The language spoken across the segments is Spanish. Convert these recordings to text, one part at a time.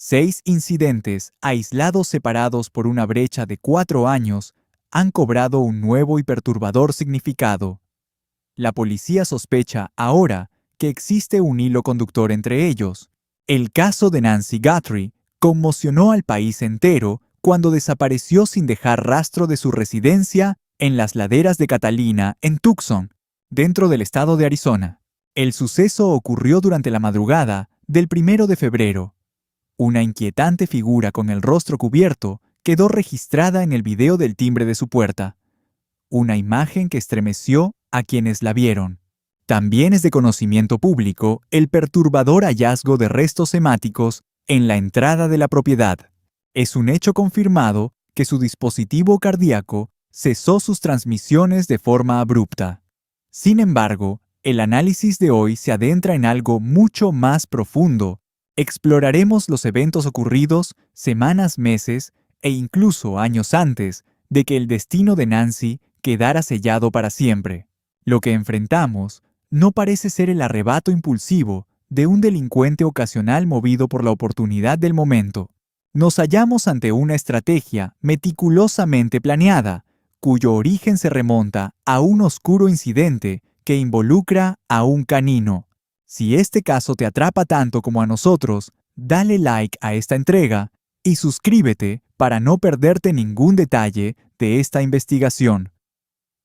6 incidentes, aislados separados por una brecha de 4 años, han cobrado un nuevo y perturbador significado. La policía sospecha ahora que existe un hilo conductor entre ellos. El caso de Nancy Guthrie conmocionó al país entero cuando desapareció sin dejar rastro de su residencia en las laderas de Catalina, en Tucson, dentro del estado de Arizona. El suceso ocurrió durante la madrugada del 1 de febrero. Una inquietante figura con el rostro cubierto quedó registrada en el video del timbre de su puerta. Una imagen que estremeció a quienes la vieron. También es de conocimiento público el perturbador hallazgo de restos hemáticos en la entrada de la propiedad. Es un hecho confirmado que su dispositivo cardíaco cesó sus transmisiones de forma abrupta. Sin embargo, el análisis de hoy se adentra en algo mucho más profundo. Exploraremos los eventos ocurridos semanas, meses e incluso años antes de que el destino de Nancy quedara sellado para siempre. Lo que enfrentamos no parece ser el arrebato impulsivo de un delincuente ocasional movido por la oportunidad del momento. Nos hallamos ante una estrategia meticulosamente planeada, cuyo origen se remonta a un oscuro incidente que involucra a un canino. Si este caso te atrapa tanto como a nosotros, dale like a esta entrega y suscríbete para no perderte ningún detalle de esta investigación.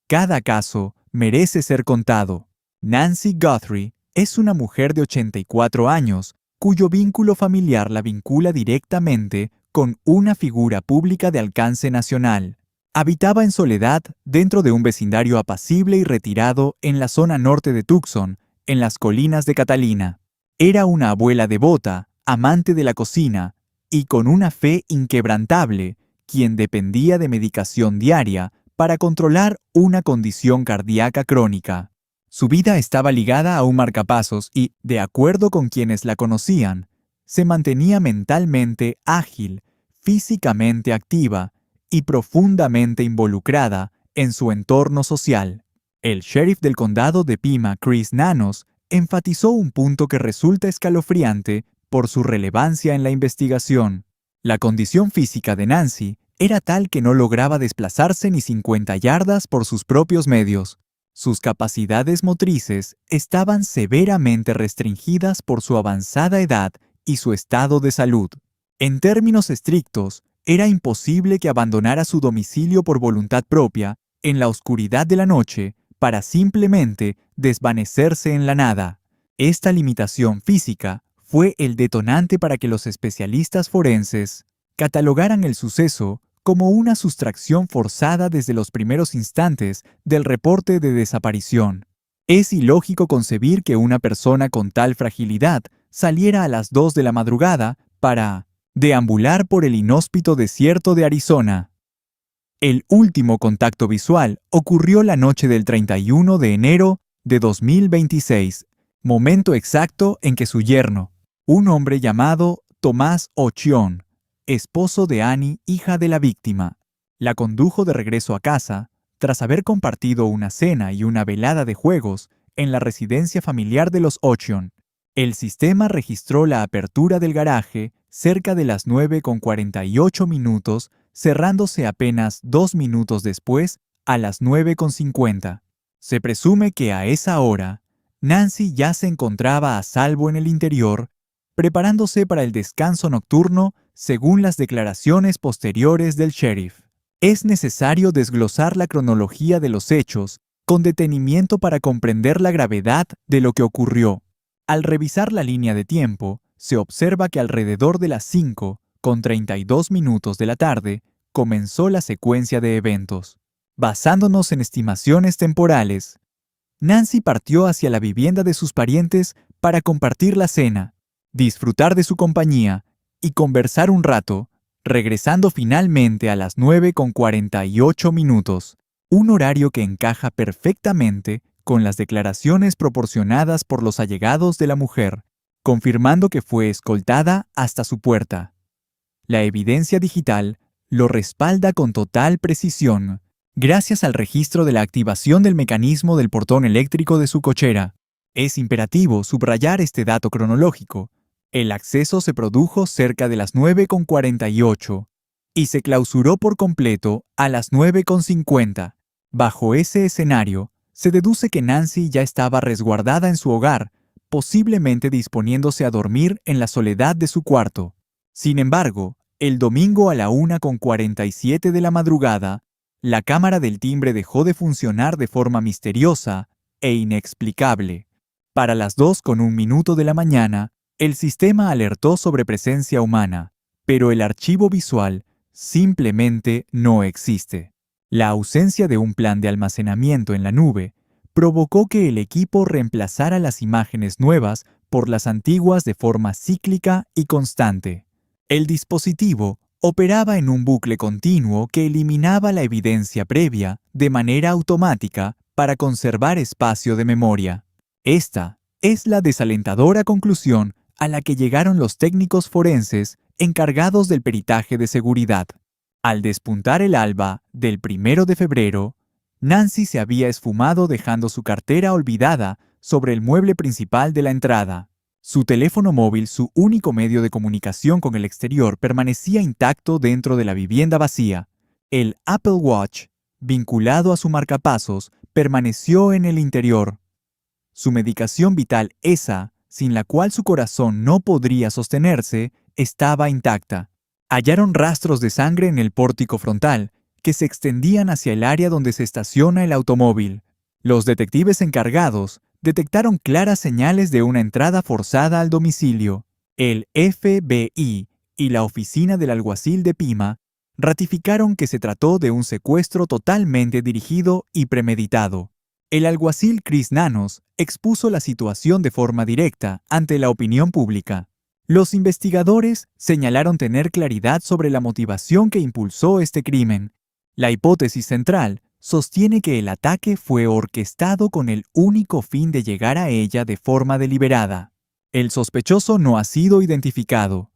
Cada caso merece ser contado. Nancy Guthrie es una mujer de 84 años, cuyo vínculo familiar la vincula directamente con una figura pública de alcance nacional. Habitaba en soledad dentro de un vecindario apacible y retirado en la zona norte de Tucson, en las colinas de Catalina. Era una abuela devota, amante de la cocina y con una fe inquebrantable, quien dependía de medicación diaria para controlar una condición cardíaca crónica. Su vida estaba ligada a un marcapasos y, de acuerdo con quienes la conocían, se mantenía mentalmente ágil, físicamente activa y profundamente involucrada en su entorno social. El sheriff del condado de Pima, Chris Nanos, enfatizó un punto que resulta escalofriante por su relevancia en la investigación. La condición física de Nancy era tal que no lograba desplazarse ni 50 yardas por sus propios medios. Sus capacidades motrices estaban severamente restringidas por su avanzada edad y su estado de salud. En términos estrictos, era imposible que abandonara su domicilio por voluntad propia en la oscuridad de la noche para simplemente desvanecerse en la nada. Esta limitación física fue el detonante para que los especialistas forenses catalogaran el suceso como una sustracción forzada desde los primeros instantes del reporte de desaparición. Es ilógico concebir que una persona con tal fragilidad saliera a las 2 de la madrugada para deambular por el inhóspito desierto de Arizona. El último contacto visual ocurrió la noche del 31 de enero de 2026, momento exacto en que su yerno, un hombre llamado Tomás Ochión, esposo de Annie, hija de la víctima, la condujo de regreso a casa tras haber compartido una cena y una velada de juegos en la residencia familiar de los Ochión. El sistema registró la apertura del garaje cerca de las 9:48, cerrándose apenas 2 minutos después, a las 9:50. Se presume que a esa hora, Nancy ya se encontraba a salvo en el interior, preparándose para el descanso nocturno, según las declaraciones posteriores del sheriff. Es necesario desglosar la cronología de los hechos con detenimiento para comprender la gravedad de lo que ocurrió. Al revisar la línea de tiempo, se observa que alrededor de las 5:32 de la tarde comenzó la secuencia de eventos. Basándonos en estimaciones temporales, Nancy partió hacia la vivienda de sus parientes para compartir la cena, disfrutar de su compañía y conversar un rato, regresando finalmente a las 9:48, un horario que encaja perfectamente con las declaraciones proporcionadas por los allegados de la mujer, confirmando que fue escoltada hasta su puerta. La evidencia digital lo respalda con total precisión, gracias al registro de la activación del mecanismo del portón eléctrico de su cochera. Es imperativo subrayar este dato cronológico, El acceso se produjo cerca de las 9:48 y se clausuró por completo a las 9:50. Bajo ese escenario, se deduce que Nancy ya estaba resguardada en su hogar, posiblemente disponiéndose a dormir en la soledad de su cuarto. Sin embargo, el domingo a la 1:47 de la madrugada, la cámara del timbre dejó de funcionar de forma misteriosa e inexplicable. Para las 2:01 de la mañana, el sistema alertó sobre presencia humana, pero el archivo visual simplemente no existe. La ausencia de un plan de almacenamiento en la nube provocó que el equipo reemplazara las imágenes nuevas por las antiguas de forma cíclica y constante. El dispositivo operaba en un bucle continuo que eliminaba la evidencia previa de manera automática para conservar espacio de memoria. Esta es la desalentadora conclusión a la que llegaron los técnicos forenses encargados del peritaje de seguridad. Al despuntar el alba del 1 de febrero, Nancy se había esfumado dejando su cartera olvidada sobre el mueble principal de la entrada. Su teléfono móvil, su único medio de comunicación con el exterior, permanecía intacto dentro de la vivienda vacía. El Apple Watch, vinculado a su marcapasos, permaneció en el interior. Su medicación vital, esa, sin la cual su corazón no podría sostenerse, estaba intacta. Hallaron rastros de sangre en el pórtico frontal, que se extendían hacia el área donde se estaciona el automóvil. Los detectives encargados detectaron claras señales de una entrada forzada al domicilio. El FBI y la oficina del alguacil de Pima ratificaron que se trató de un secuestro totalmente dirigido y premeditado. El alguacil Chris Nanos expuso la situación de forma directa ante la opinión pública. Los investigadores señalaron tener claridad sobre la motivación que impulsó este crimen. La hipótesis central sostiene que el ataque fue orquestado con el único fin de llegar a ella de forma deliberada. El sospechoso no ha sido identificado.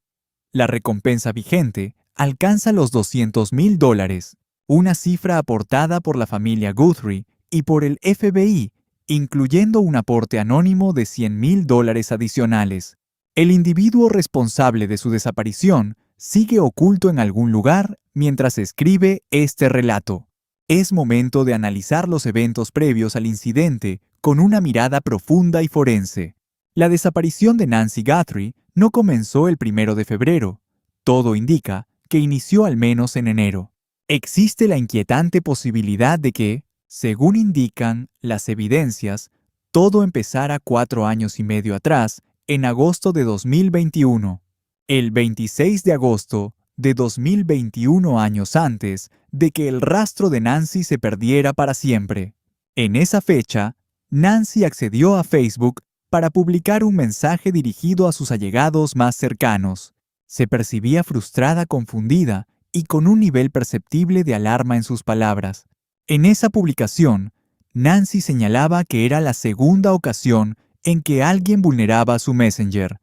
La recompensa vigente alcanza los $200,000, una cifra aportada por la familia Guthrie y por el FBI, incluyendo un aporte anónimo de $100,000 adicionales. El individuo responsable de su desaparición sigue oculto en algún lugar mientras escribe este relato. Es momento de analizar los eventos previos al incidente con una mirada profunda y forense. La desaparición de Nancy Guthrie no comenzó el 1 de febrero. Todo indica que inició al menos en enero. Existe la inquietante posibilidad de que, según indican las evidencias, todo empezara 4 años y medio atrás, en agosto de 2021. El 26 de agosto de 2021, años antes de que el rastro de Nancy se perdiera para siempre. En esa fecha, Nancy accedió a Facebook para publicar un mensaje dirigido a sus allegados más cercanos. Se percibía frustrada, confundida y con un nivel perceptible de alarma en sus palabras. En esa publicación, Nancy señalaba que era la segunda ocasión en que alguien vulneraba su Messenger.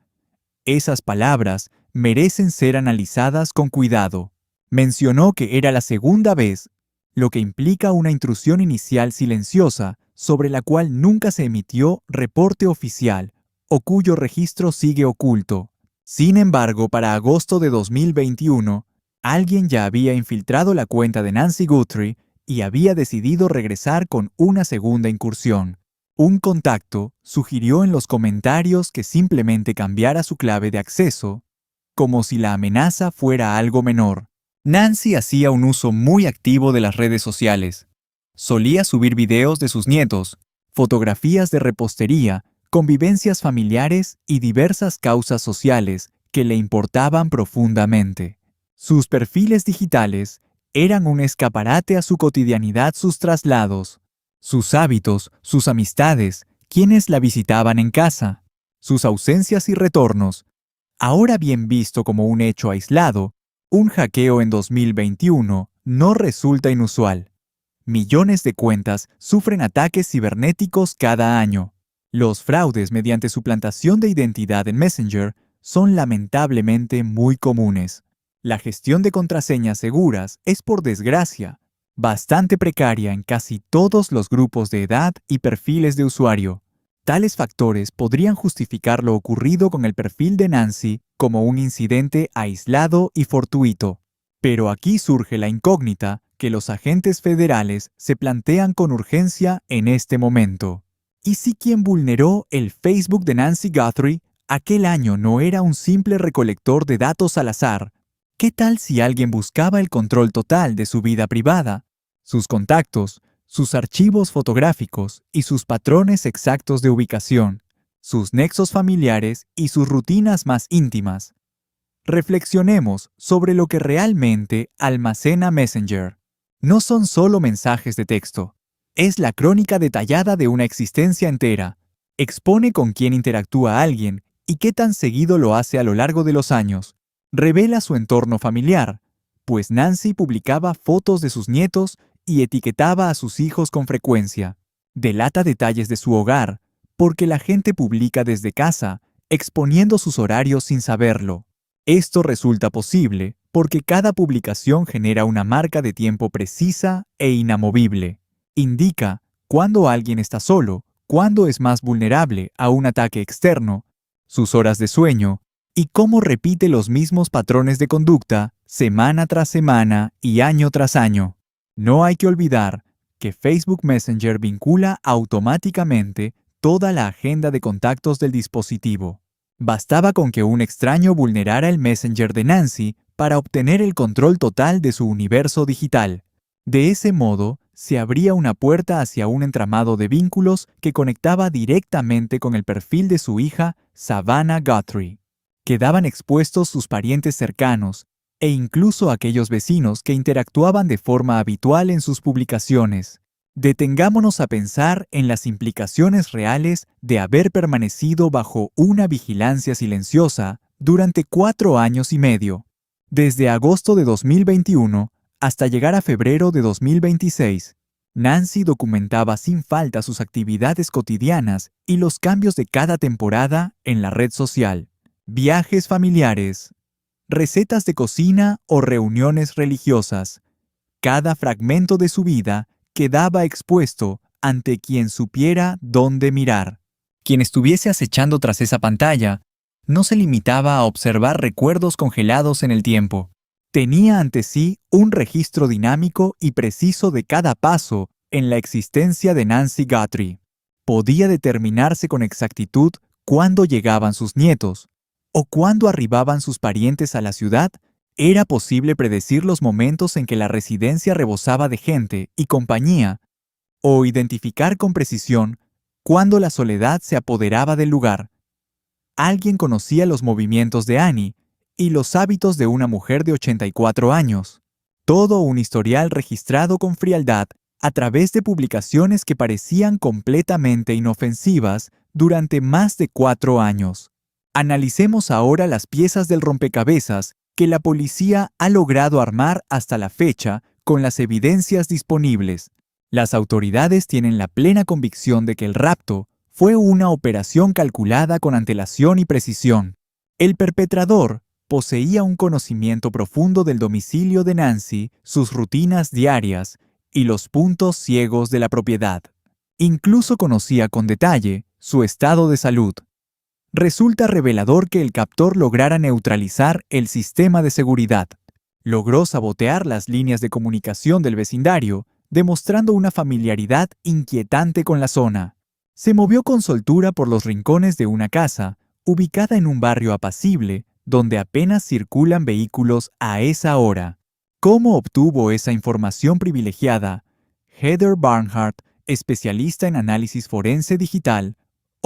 Esas palabras merecen ser analizadas con cuidado. Mencionó que era la segunda vez, lo que implica una intrusión inicial silenciosa sobre la cual nunca se emitió reporte oficial o cuyo registro sigue oculto. Sin embargo, para agosto de 2021, alguien ya había infiltrado la cuenta de Nancy Guthrie y había decidido regresar con una segunda incursión. Un contacto sugirió en los comentarios que simplemente cambiara su clave de acceso, como si la amenaza fuera algo menor. Nancy hacía un uso muy activo de las redes sociales. Solía subir videos de sus nietos, fotografías de repostería, convivencias familiares y diversas causas sociales que le importaban profundamente. Sus perfiles digitales eran un escaparate a su cotidianidad, sus traslados, sus hábitos, sus amistades, quienes la visitaban en casa, sus ausencias y retornos. Ahora bien visto como un hecho aislado, un hackeo en 2021 no resulta inusual. Millones de cuentas sufren ataques cibernéticos cada año. Los fraudes mediante suplantación de identidad en Messenger son lamentablemente muy comunes. La gestión de contraseñas seguras es, por desgracia, bastante precaria en casi todos los grupos de edad y perfiles de usuario. Tales factores podrían justificar lo ocurrido con el perfil de Nancy como un incidente aislado y fortuito. Pero aquí surge la incógnita que los agentes federales se plantean con urgencia en este momento. ¿Y si quien vulneró el Facebook de Nancy Guthrie aquel año no era un simple recolector de datos al azar? ¿Qué tal si alguien buscaba el control total de su vida privada, sus contactos, sus archivos fotográficos y sus patrones exactos de ubicación, sus nexos familiares y sus rutinas más íntimas? Reflexionemos sobre lo que realmente almacena Messenger. No son solo mensajes de texto. Es la crónica detallada de una existencia entera. Expone con quién interactúa alguien y qué tan seguido lo hace a lo largo de los años. Revela su entorno familiar, pues Nancy publicaba fotos de sus nietos y etiquetaba a sus hijos con frecuencia. Delata detalles de su hogar, porque la gente publica desde casa, exponiendo sus horarios sin saberlo. Esto resulta posible porque cada publicación genera una marca de tiempo precisa e inamovible. Indica cuándo alguien está solo, cuándo es más vulnerable a un ataque externo, sus horas de sueño y cómo repite los mismos patrones de conducta semana tras semana y año tras año. No hay que olvidar que Facebook Messenger vincula automáticamente toda la agenda de contactos del dispositivo. Bastaba con que un extraño vulnerara el Messenger de Nancy para obtener el control total de su universo digital. De ese modo, se abría una puerta hacia un entramado de vínculos que conectaba directamente con el perfil de su hija, Savannah Guthrie. Quedaban expuestos sus parientes cercanos e incluso aquellos vecinos que interactuaban de forma habitual en sus publicaciones. Detengámonos a pensar en las implicaciones reales de haber permanecido bajo una vigilancia silenciosa durante 4 años y medio, desde agosto de 2021 hasta llegar a febrero de 2026. Nancy documentaba sin falta sus actividades cotidianas y los cambios de cada temporada en la red social. Viajes familiares, recetas de cocina o reuniones religiosas. Cada fragmento de su vida quedaba expuesto ante quien supiera dónde mirar. Quien estuviese acechando tras esa pantalla no se limitaba a observar recuerdos congelados en el tiempo. Tenía ante sí un registro dinámico y preciso de cada paso en la existencia de Nancy Guthrie. Podía determinarse con exactitud cuándo llegaban sus nietos o cuándo arribaban sus parientes a la ciudad. Era posible predecir los momentos en que la residencia rebosaba de gente y compañía, o identificar con precisión cuándo la soledad se apoderaba del lugar. Alguien conocía los movimientos de Annie y los hábitos de una mujer de 84 años. Todo un historial registrado con frialdad a través de publicaciones que parecían completamente inofensivas durante más de 4 años. Analicemos ahora las piezas del rompecabezas que la policía ha logrado armar hasta la fecha con las evidencias disponibles. Las autoridades tienen la plena convicción de que el rapto fue una operación calculada con antelación y precisión. El perpetrador poseía un conocimiento profundo del domicilio de Nancy, sus rutinas diarias y los puntos ciegos de la propiedad. Incluso conocía con detalle su estado de salud. Resulta revelador que el captor lograra neutralizar el sistema de seguridad. Logró sabotear las líneas de comunicación del vecindario, demostrando una familiaridad inquietante con la zona. Se movió con soltura por los rincones de una casa, ubicada en un barrio apacible, donde apenas circulan vehículos a esa hora. ¿Cómo obtuvo esa información privilegiada? Heather Barnhart, especialista en análisis forense digital,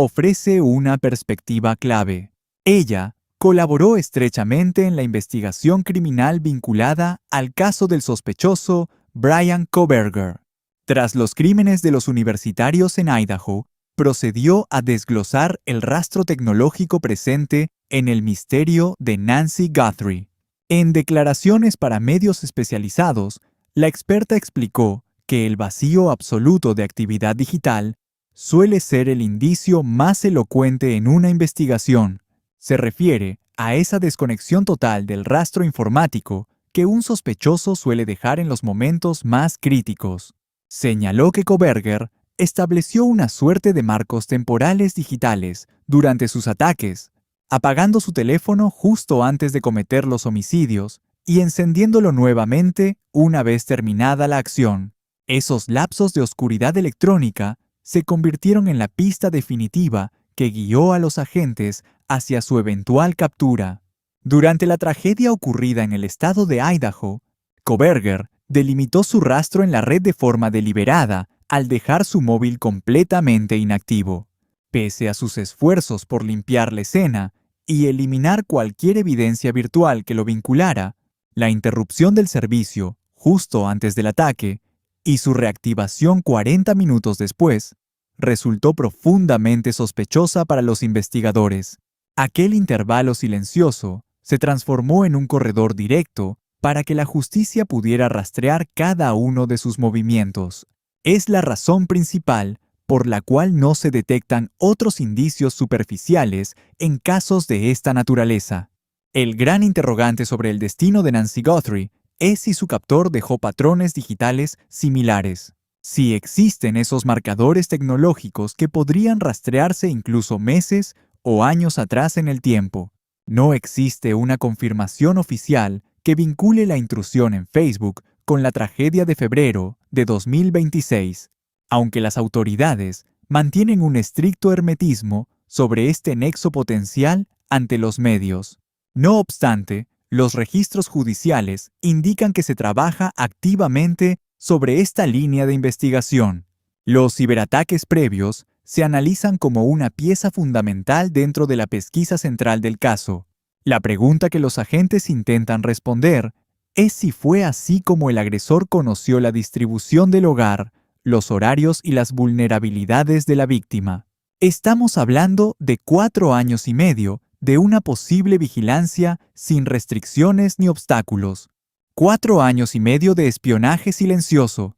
ofrece una perspectiva clave. Ella colaboró estrechamente en la investigación criminal vinculada al caso del sospechoso Bryan Kohberger. Tras los crímenes de los universitarios en Idaho, procedió a desglosar el rastro tecnológico presente en el misterio de Nancy Guthrie. En declaraciones para medios especializados, la experta explicó que el vacío absoluto de actividad digital suele ser el indicio más elocuente en una investigación. Se refiere a esa desconexión total del rastro informático que un sospechoso suele dejar en los momentos más críticos. Señaló que Kohberger estableció una suerte de marcos temporales digitales durante sus ataques, apagando su teléfono justo antes de cometer los homicidios y encendiéndolo nuevamente una vez terminada la acción. Esos lapsos de oscuridad electrónica se convirtieron en la pista definitiva que guió a los agentes hacia su eventual captura. Durante la tragedia ocurrida en el estado de Idaho, Kohberger delimitó su rastro en la red de forma deliberada al dejar su móvil completamente inactivo. Pese a sus esfuerzos por limpiar la escena y eliminar cualquier evidencia virtual que lo vinculara, la interrupción del servicio justo antes del ataque y su reactivación 40 minutos después resultó profundamente sospechosa para los investigadores. Aquel intervalo silencioso se transformó en un corredor directo para que la justicia pudiera rastrear cada uno de sus movimientos. Es la razón principal por la cual no se detectan otros indicios superficiales en casos de esta naturaleza. El gran interrogante sobre el destino de Nancy Guthrie es si su captor dejó patrones digitales similares. Si existen esos marcadores tecnológicos que podrían rastrearse incluso meses o años atrás en el tiempo. No existe una confirmación oficial que vincule la intrusión en Facebook con la tragedia de febrero de 2026, aunque las autoridades mantienen un estricto hermetismo sobre este nexo potencial ante los medios. No obstante, los registros judiciales indican que se trabaja activamente sobre esta línea de investigación. Los ciberataques previos se analizan como una pieza fundamental dentro de la pesquisa central del caso. La pregunta que los agentes intentan responder es si fue así como el agresor conoció la distribución del hogar, los horarios y las vulnerabilidades de la víctima. Estamos hablando de 4 años y medio de una posible vigilancia sin restricciones ni obstáculos. 4 años y medio de espionaje silencioso.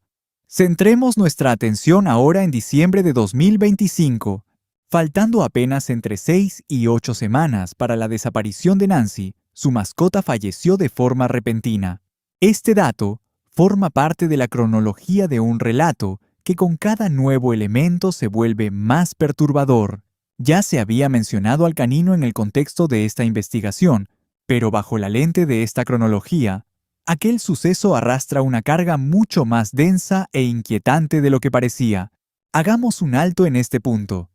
Centremos nuestra atención ahora en diciembre de 2025. Faltando apenas entre 6 y 8 semanas para la desaparición de Nancy, su mascota falleció de forma repentina. Este dato forma parte de la cronología de un relato que con cada nuevo elemento se vuelve más perturbador. Ya se había mencionado al canino en el contexto de esta investigación, pero bajo la lente de esta cronología, aquel suceso arrastra una carga mucho más densa e inquietante de lo que parecía. Hagamos un alto en este punto.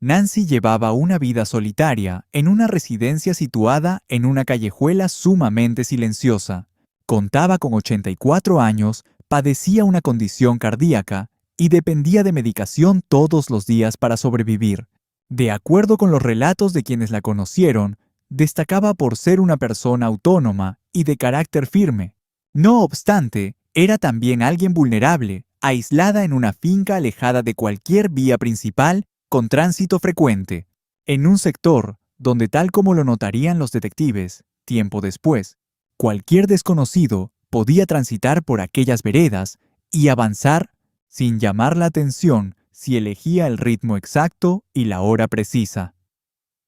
Nancy llevaba una vida solitaria en una residencia situada en una callejuela sumamente silenciosa. Contaba con 84 años, padecía una condición cardíaca y dependía de medicación todos los días para sobrevivir. De acuerdo con los relatos de quienes la conocieron, destacaba por ser una persona autónoma y de carácter firme. No obstante, era también alguien vulnerable, aislada en una finca alejada de cualquier vía principal con tránsito frecuente, en un sector donde, tal como lo notarían los detectives, tiempo después, cualquier desconocido podía transitar por aquellas veredas y avanzar sin llamar la atención si elegía el ritmo exacto y la hora precisa.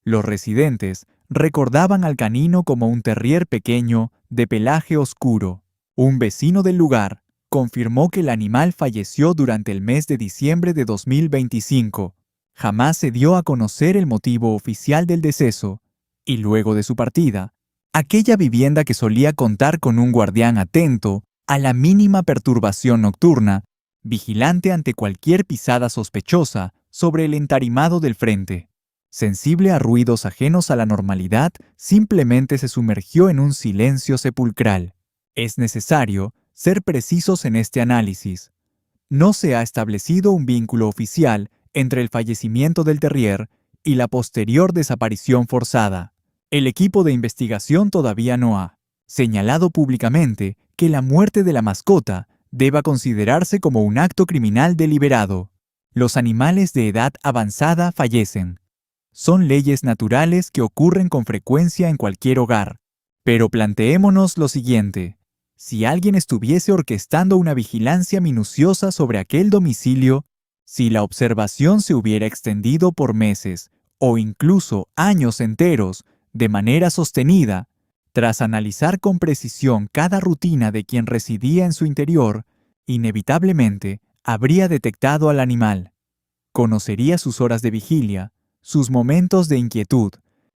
Los residentes recordaban al canino como un terrier pequeño de pelaje oscuro. Un vecino del lugar confirmó que el animal falleció durante el mes de diciembre de 2025. Jamás se dio a conocer el motivo oficial del deceso, y luego de su partida, aquella vivienda que solía contar con un guardián atento a la mínima perturbación nocturna, vigilante ante cualquier pisada sospechosa sobre el entarimado del frente, sensible a ruidos ajenos a la normalidad, simplemente se sumergió en un silencio sepulcral. Es necesario ser precisos en este análisis. No se ha establecido un vínculo oficial entre el fallecimiento del terrier y la posterior desaparición forzada. El equipo de investigación todavía no ha señalado públicamente que la muerte de la mascota deba considerarse como un acto criminal deliberado. Los animales de edad avanzada fallecen. Son leyes naturales que ocurren con frecuencia en cualquier hogar. Pero planteémonos lo siguiente. Si alguien estuviese orquestando una vigilancia minuciosa sobre aquel domicilio, si la observación se hubiera extendido por meses o incluso años enteros de manera sostenida, tras analizar con precisión cada rutina de quien residía en su interior, inevitablemente habría detectado al animal. Conocería sus horas de vigilia, sus momentos de inquietud,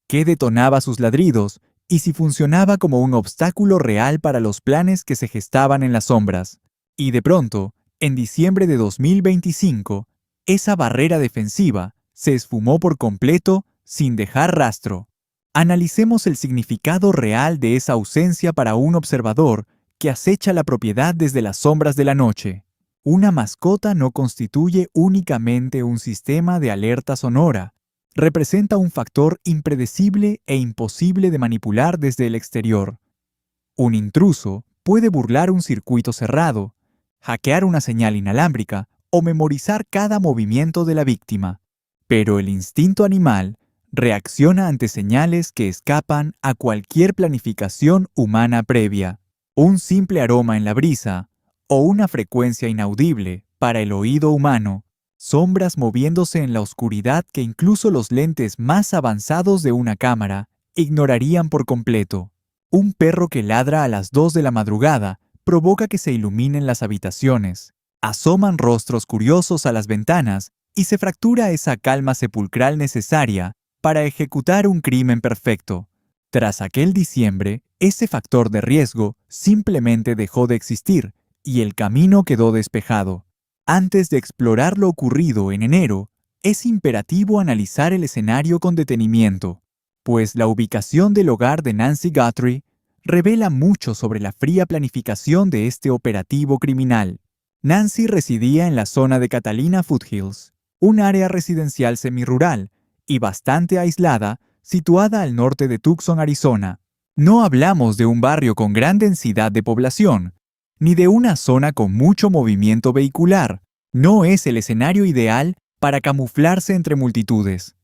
qué detonaba sus ladridos y si funcionaba como un obstáculo real para los planes que se gestaban en las sombras. Y de pronto, en diciembre de 2025, esa barrera defensiva se esfumó por completo sin dejar rastro. Analicemos el significado real de esa ausencia para un observador que acecha la propiedad desde las sombras de la noche. Una mascota no constituye únicamente un sistema de alerta sonora. Representa un factor impredecible e imposible de manipular desde el exterior. Un intruso puede burlar un circuito cerrado, hackear una señal inalámbrica o memorizar cada movimiento de la víctima. Pero el instinto animal reacciona ante señales que escapan a cualquier planificación humana previa. Un simple aroma en la brisa o una frecuencia inaudible para el oído humano, sombras moviéndose en la oscuridad que incluso los lentes más avanzados de una cámara ignorarían por completo. Un perro que ladra a las 2 de la madrugada provoca que se iluminen las habitaciones. Asoman rostros curiosos a las ventanas y se fractura esa calma sepulcral necesaria para ejecutar un crimen perfecto. Tras aquel diciembre, ese factor de riesgo simplemente dejó de existir y el camino quedó despejado. Antes de explorar lo ocurrido en enero, es imperativo analizar el escenario con detenimiento, pues la ubicación del hogar de Nancy Guthrie revela mucho sobre la fría planificación de este operativo criminal. Nancy residía en la zona de Catalina Foothills, un área residencial semirural y bastante aislada, situada al norte de Tucson, Arizona. No hablamos de un barrio con gran densidad de población, ni de una zona con mucho movimiento vehicular. No es el escenario ideal para camuflarse entre multitudes.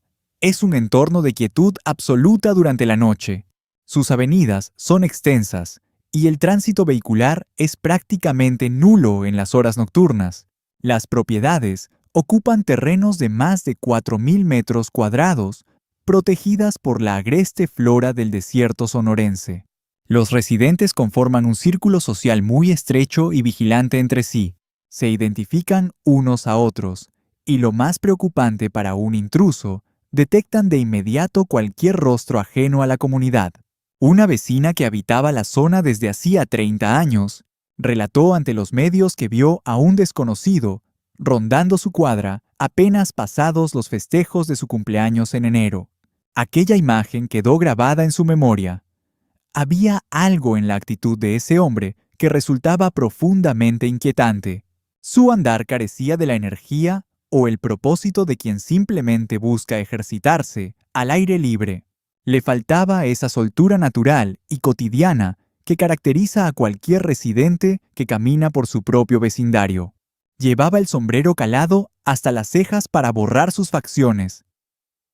Es un entorno de quietud absoluta durante la noche. Sus avenidas son extensas y el tránsito vehicular es prácticamente nulo en las horas nocturnas. Las propiedades ocupan terrenos de más de 4.000 metros cuadrados, protegidas por la agreste flora del desierto sonorense. Los residentes conforman un círculo social muy estrecho y vigilante entre sí. Se identifican unos a otros, y lo más preocupante para un intruso, detectan de inmediato cualquier rostro ajeno a la comunidad. Una vecina que habitaba la zona desde hacía 30 años, relató ante los medios que vio a un desconocido rondando su cuadra apenas pasados los festejos de su cumpleaños en enero. Aquella imagen quedó grabada en su memoria. Había algo en la actitud de ese hombre que resultaba profundamente inquietante. Su andar carecía de la energía o el propósito de quien simplemente busca ejercitarse al aire libre. Le faltaba esa soltura natural y cotidiana que caracteriza a cualquier residente que camina por su propio vecindario. Llevaba el sombrero calado hasta las cejas para borrar sus facciones.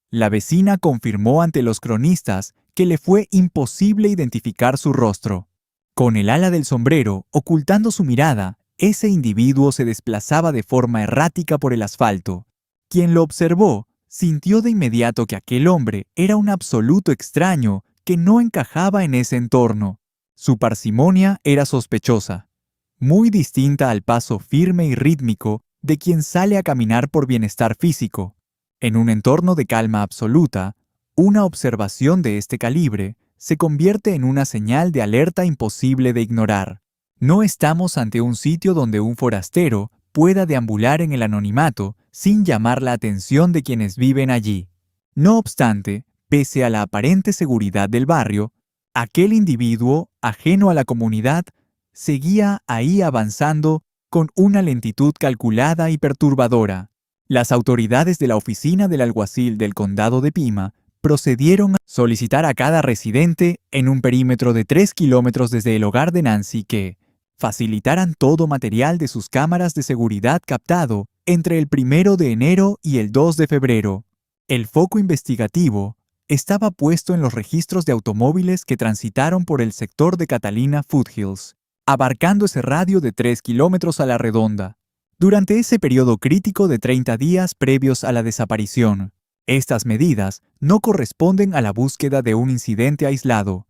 La vecina confirmó ante los cronistas que le fue imposible identificar su rostro. Con el ala del sombrero ocultando su mirada, ese individuo se desplazaba de forma errática por el asfalto. Quien lo observó sintió de inmediato que aquel hombre era un absoluto extraño que no encajaba en ese entorno. Su parsimonia era sospechosa, muy distinta al paso firme y rítmico de quien sale a caminar por bienestar físico. En un entorno de calma absoluta, una observación de este calibre se convierte en una señal de alerta imposible de ignorar. No estamos ante un sitio donde un forastero pueda deambular en el anonimato sin llamar la atención de quienes viven allí. No obstante, pese a la aparente seguridad del barrio, aquel individuo, ajeno a la comunidad, seguía ahí avanzando con una lentitud calculada y perturbadora. Las autoridades de la oficina del alguacil del condado de Pima procedieron a solicitar a cada residente en un perímetro de 3 kilómetros desde el hogar de Nancy que facilitaran todo material de sus cámaras de seguridad captado entre el 1 de enero y el 2 de febrero. El foco investigativo estaba puesto en los registros de automóviles que transitaron por el sector de Catalina Foothills, abarcando ese radio de 3 kilómetros a la redonda. Durante ese periodo crítico de 30 días previos a la desaparición, estas medidas no corresponden a la búsqueda de un incidente aislado.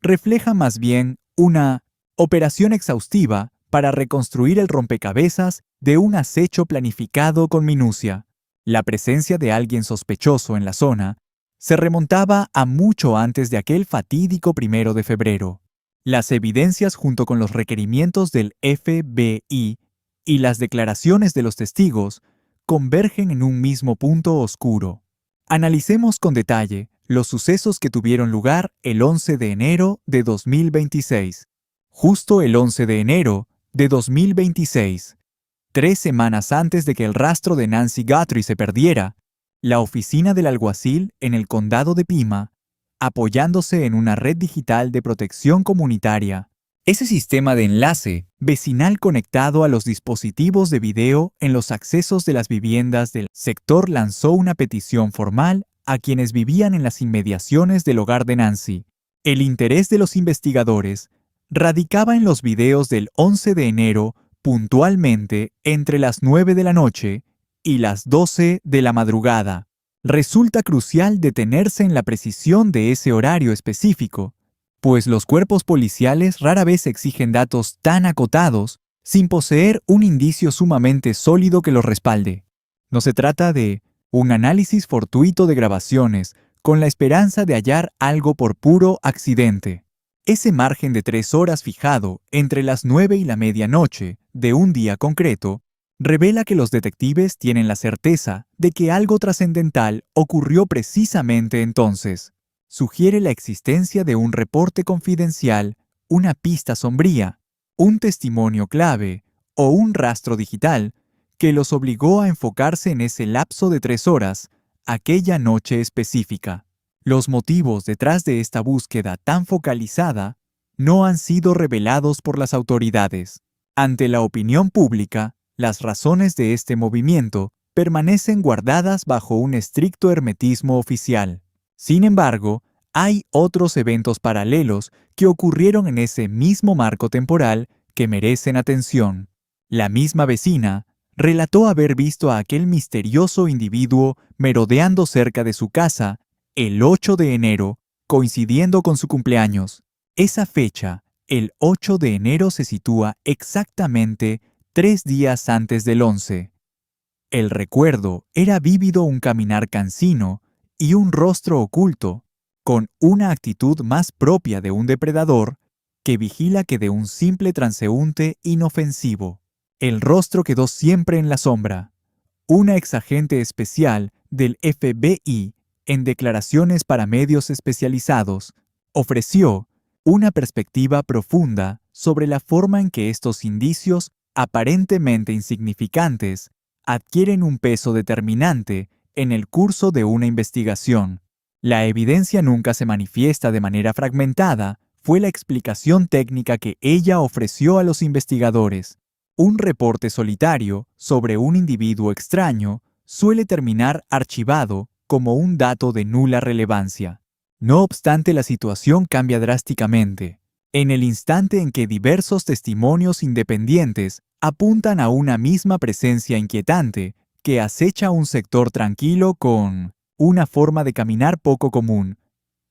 Reflejan más bien una operación exhaustiva para reconstruir el rompecabezas de un acecho planificado con minucia. La presencia de alguien sospechoso en la zona se remontaba a mucho antes de aquel fatídico 1 de febrero. Las evidencias junto con los requerimientos del FBI y las declaraciones de los testigos convergen en un mismo punto oscuro. Analicemos con detalle los sucesos que tuvieron lugar el 11 de enero de 2026. Justo el 11 de enero de 2026, 3 semanas antes de que el rastro de Nancy Guthrie se perdiera, la oficina del alguacil en el condado de Pima, apoyándose en una red digital de protección comunitaria, ese sistema de enlace vecinal conectado a los dispositivos de video en los accesos de las viviendas del sector, lanzó una petición formal a quienes vivían en las inmediaciones del hogar de Nancy. El interés de los investigadores radicaba en los videos del 11 de enero puntualmente entre las 9 de la noche y las 12 de la madrugada. Resulta crucial detenerse en la precisión de ese horario específico, pues los cuerpos policiales rara vez exigen datos tan acotados sin poseer un indicio sumamente sólido que los respalde. No se trata de un análisis fortuito de grabaciones con la esperanza de hallar algo por puro accidente. Ese margen de 3 horas fijado entre las 9 y la medianoche de un día concreto revela que los detectives tienen la certeza de que algo trascendental ocurrió precisamente entonces. Sugiere la existencia de un reporte confidencial, una pista sombría, un testimonio clave o un rastro digital que los obligó a enfocarse en ese lapso de 3 horas, aquella noche específica. Los motivos detrás de esta búsqueda tan focalizada no han sido revelados por las autoridades. Ante la opinión pública, las razones de este movimiento permanecen guardadas bajo un estricto hermetismo oficial. Sin embargo, hay otros eventos paralelos que ocurrieron en ese mismo marco temporal que merecen atención. La misma vecina relató haber visto a aquel misterioso individuo merodeando cerca de su casa el 8 de enero, coincidiendo con su cumpleaños. Esa fecha, el 8 de enero, se sitúa exactamente 3 días antes del 11. El recuerdo era vívido, un caminar cansino y un rostro oculto, con una actitud más propia de un depredador que vigila que de un simple transeúnte inofensivo. El rostro quedó siempre en la sombra. Una exagente especial del FBI, en declaraciones para medios especializados, ofreció una perspectiva profunda sobre la forma en que estos indicios, aparentemente insignificantes, adquieren un peso determinante en el curso de una investigación. La evidencia nunca se manifiesta de manera fragmentada, fue la explicación técnica que ella ofreció a los investigadores. Un reporte solitario sobre un individuo extraño suele terminar archivado como un dato de nula relevancia. No obstante, la situación cambia drásticamente. En el instante en que diversos testimonios independientes apuntan a una misma presencia inquietante que acecha un sector tranquilo con una forma de caminar poco común,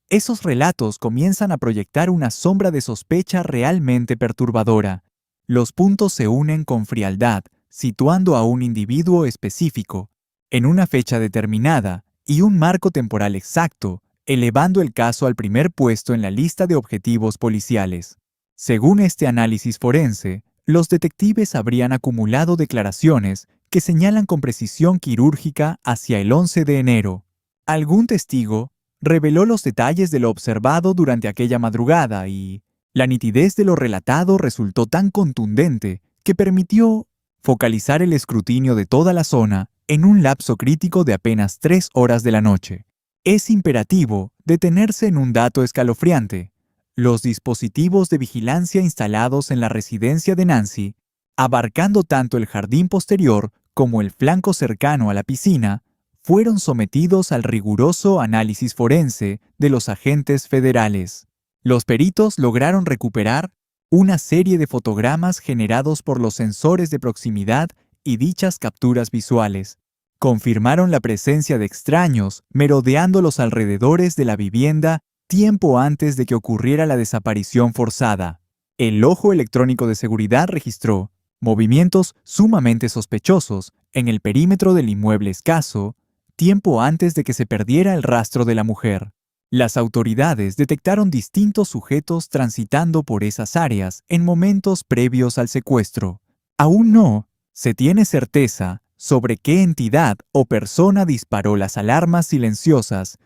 esos relatos comienzan a proyectar una sombra de sospecha realmente perturbadora. Los puntos se unen con frialdad, situando a un individuo específico, en una fecha determinada y un marco temporal exacto, elevando el caso al primer puesto en la lista de objetivos policiales. Según este análisis forense, los detectives habrían acumulado declaraciones que señalan con precisión quirúrgica hacia el 11 de enero. Algún testigo reveló los detalles de lo observado durante aquella madrugada y la nitidez de lo relatado resultó tan contundente que permitió focalizar el escrutinio de toda la zona en un lapso crítico de apenas 3 horas de la noche. Es imperativo detenerse en un dato escalofriante. Los dispositivos de vigilancia instalados en la residencia de Nancy, abarcando tanto el jardín posterior como el flanco cercano a la piscina, fueron sometidos al riguroso análisis forense de los agentes federales. Los peritos lograron recuperar una serie de fotogramas generados por los sensores de proximidad y dichas capturas visuales confirmaron la presencia de extraños merodeando los alrededores de la vivienda tiempo antes de que ocurriera la desaparición forzada. El ojo electrónico de seguridad registró movimientos sumamente sospechosos en el perímetro del inmueble escaso, tiempo antes de que se perdiera el rastro de la mujer. Las autoridades detectaron distintos sujetos transitando por esas áreas en momentos previos al secuestro. Aún no se tiene certeza sobre qué entidad o persona disparó las alarmas silenciosas,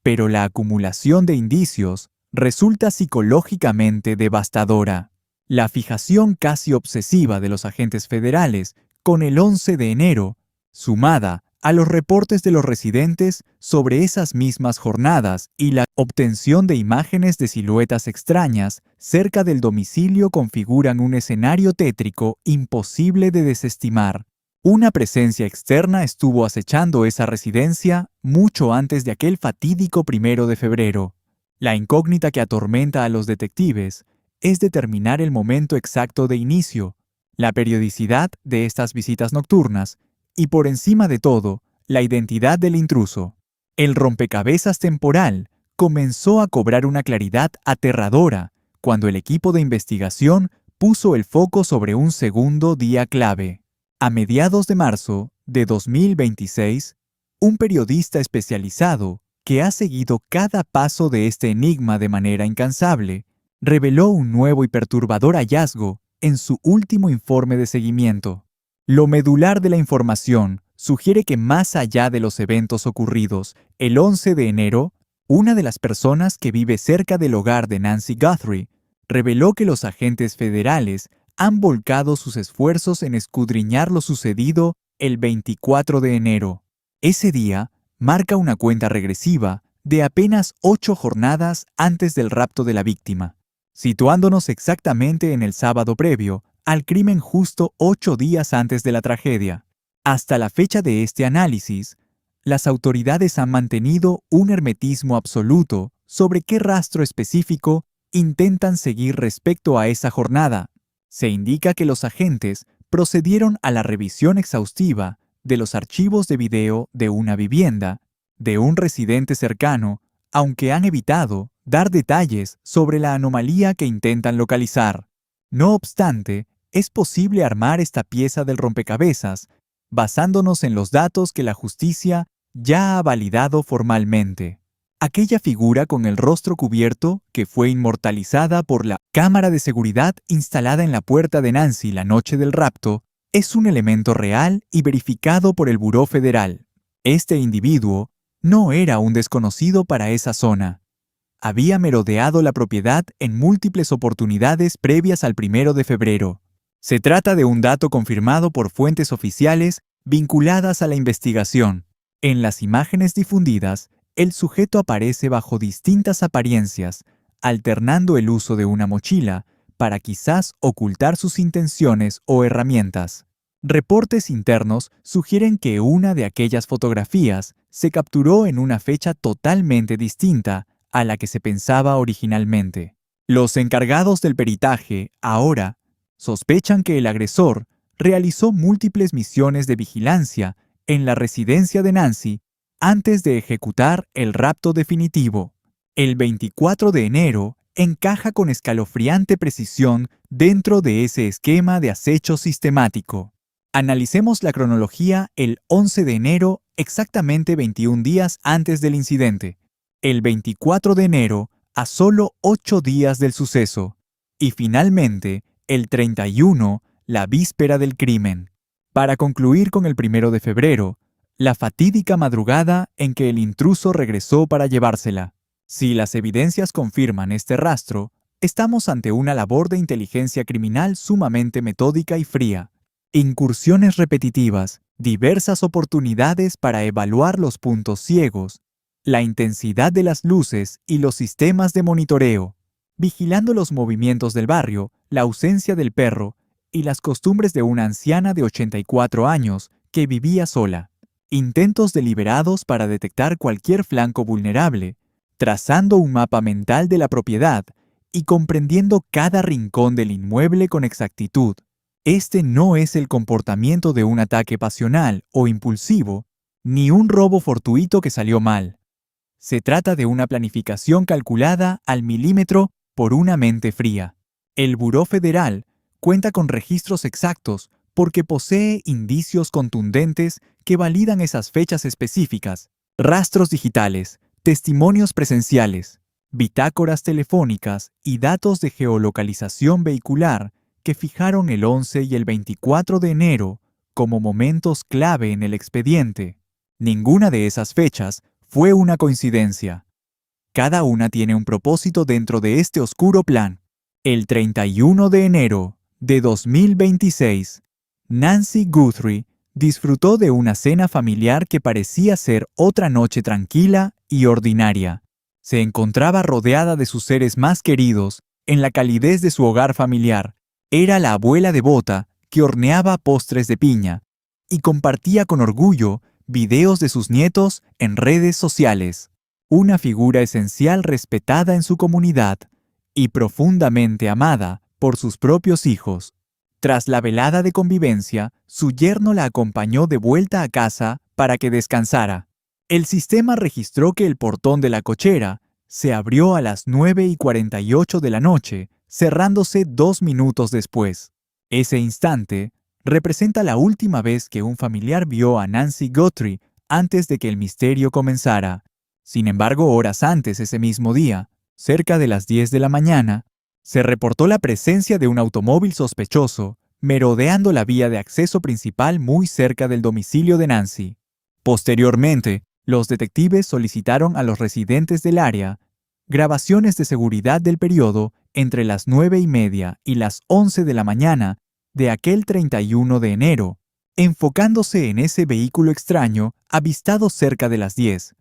pero la acumulación de indicios resulta psicológicamente devastadora. La fijación casi obsesiva de los agentes federales con el 11 de enero, sumada a los reportes de los residentes sobre esas mismas jornadas y la obtención de imágenes de siluetas extrañas cerca del domicilio configuran un escenario tétrico imposible de desestimar. Una presencia externa estuvo acechando esa residencia mucho antes de aquel fatídico 1 de febrero. La incógnita que atormenta a los detectives es determinar el momento exacto de inicio, la periodicidad de estas visitas nocturnas y, por encima de todo, la identidad del intruso. El rompecabezas temporal comenzó a cobrar una claridad aterradora cuando el equipo de investigación puso el foco sobre un segundo día clave. A mediados de marzo de 2026, un periodista especializado que ha seguido cada paso de este enigma de manera incansable, reveló un nuevo y perturbador hallazgo en su último informe de seguimiento. Lo medular de la información sugiere que más allá de los eventos ocurridos el 11 de enero, una de las personas que vive cerca del hogar de Nancy Guthrie reveló que los agentes federales han volcado sus esfuerzos en escudriñar lo sucedido el 24 de enero. Ese día marca una cuenta regresiva de apenas 8 jornadas antes del rapto de la víctima, situándonos exactamente en el sábado previo al crimen justo 8 días antes de la tragedia. Hasta la fecha de este análisis, las autoridades han mantenido un hermetismo absoluto sobre qué rastro específico intentan seguir respecto a esa jornada. Se indica que los agentes procedieron a la revisión exhaustiva de los archivos de video de una vivienda, de un residente cercano, aunque han evitado dar detalles sobre la anomalía que intentan localizar. No obstante, es posible armar esta pieza del rompecabezas basándonos en los datos que la justicia ya ha validado formalmente. Aquella figura con el rostro cubierto que fue inmortalizada por la cámara de seguridad instalada en la puerta de Nancy la noche del rapto es un elemento real y verificado por el Buró Federal. Este individuo no era un desconocido para esa zona. Había merodeado la propiedad en múltiples oportunidades previas al 1 de febrero. Se trata de un dato confirmado por fuentes oficiales vinculadas a la investigación. En las imágenes difundidas, el sujeto aparece bajo distintas apariencias, alternando el uso de una mochila para quizás ocultar sus intenciones o herramientas. Reportes internos sugieren que una de aquellas fotografías se capturó en una fecha totalmente distinta a la que se pensaba originalmente. Los encargados del peritaje, ahora, sospechan que el agresor realizó múltiples misiones de vigilancia en la residencia de Nancy antes de ejecutar el rapto definitivo. El 24 de enero encaja con escalofriante precisión dentro de ese esquema de acecho sistemático. Analicemos la cronología el 11 de enero, exactamente 21 días antes del incidente. El 24 de enero, a solo 8 días del suceso. Y finalmente, el 31, la víspera del crimen. Para concluir con el 1 de febrero, la fatídica madrugada en que el intruso regresó para llevársela. Si las evidencias confirman este rastro, estamos ante una labor de inteligencia criminal sumamente metódica y fría. Incursiones repetitivas, diversas oportunidades para evaluar los puntos ciegos, la intensidad de las luces y los sistemas de monitoreo, vigilando los movimientos del barrio, la ausencia del perro y las costumbres de una anciana de 84 años que vivía sola. Intentos deliberados para detectar cualquier flanco vulnerable, trazando un mapa mental de la propiedad y comprendiendo cada rincón del inmueble con exactitud. Este no es el comportamiento de un ataque pasional o impulsivo, ni un robo fortuito que salió mal. Se trata de una planificación calculada al milímetro por una mente fría. El Buró Federal cuenta con registros exactos porque posee indicios contundentes que validan esas fechas específicas, rastros digitales, testimonios presenciales, bitácoras telefónicas y datos de geolocalización vehicular que fijaron el 11 y el 24 de enero como momentos clave en el expediente. Ninguna de esas fechas fue una coincidencia. Cada una tiene un propósito dentro de este oscuro plan. El 31 de enero de 2026, Nancy Guthrie disfrutó de una cena familiar que parecía ser otra noche tranquila y ordinaria. Se encontraba rodeada de sus seres más queridos, en la calidez de su hogar familiar. Era la abuela devota que horneaba postres de piña y compartía con orgullo videos de sus nietos en redes sociales. Una figura esencial respetada en su comunidad y profundamente amada por sus propios hijos. Tras la velada de convivencia, su yerno la acompañó de vuelta a casa para que descansara. El sistema registró que el portón de la cochera se abrió a las 9:48 de la noche, cerrándose 2 minutos después. Ese instante representa la última vez que un familiar vio a Nancy Guthrie antes de que el misterio comenzara. Sin embargo, horas antes ese mismo día, cerca de las 10 de la mañana, se reportó la presencia de un automóvil sospechoso merodeando la vía de acceso principal muy cerca del domicilio de Nancy. Posteriormente, los detectives solicitaron a los residentes del área grabaciones de seguridad del periodo entre las 9:30 y las 11 de la mañana de aquel 31 de enero, enfocándose en ese vehículo extraño avistado cerca de las 10.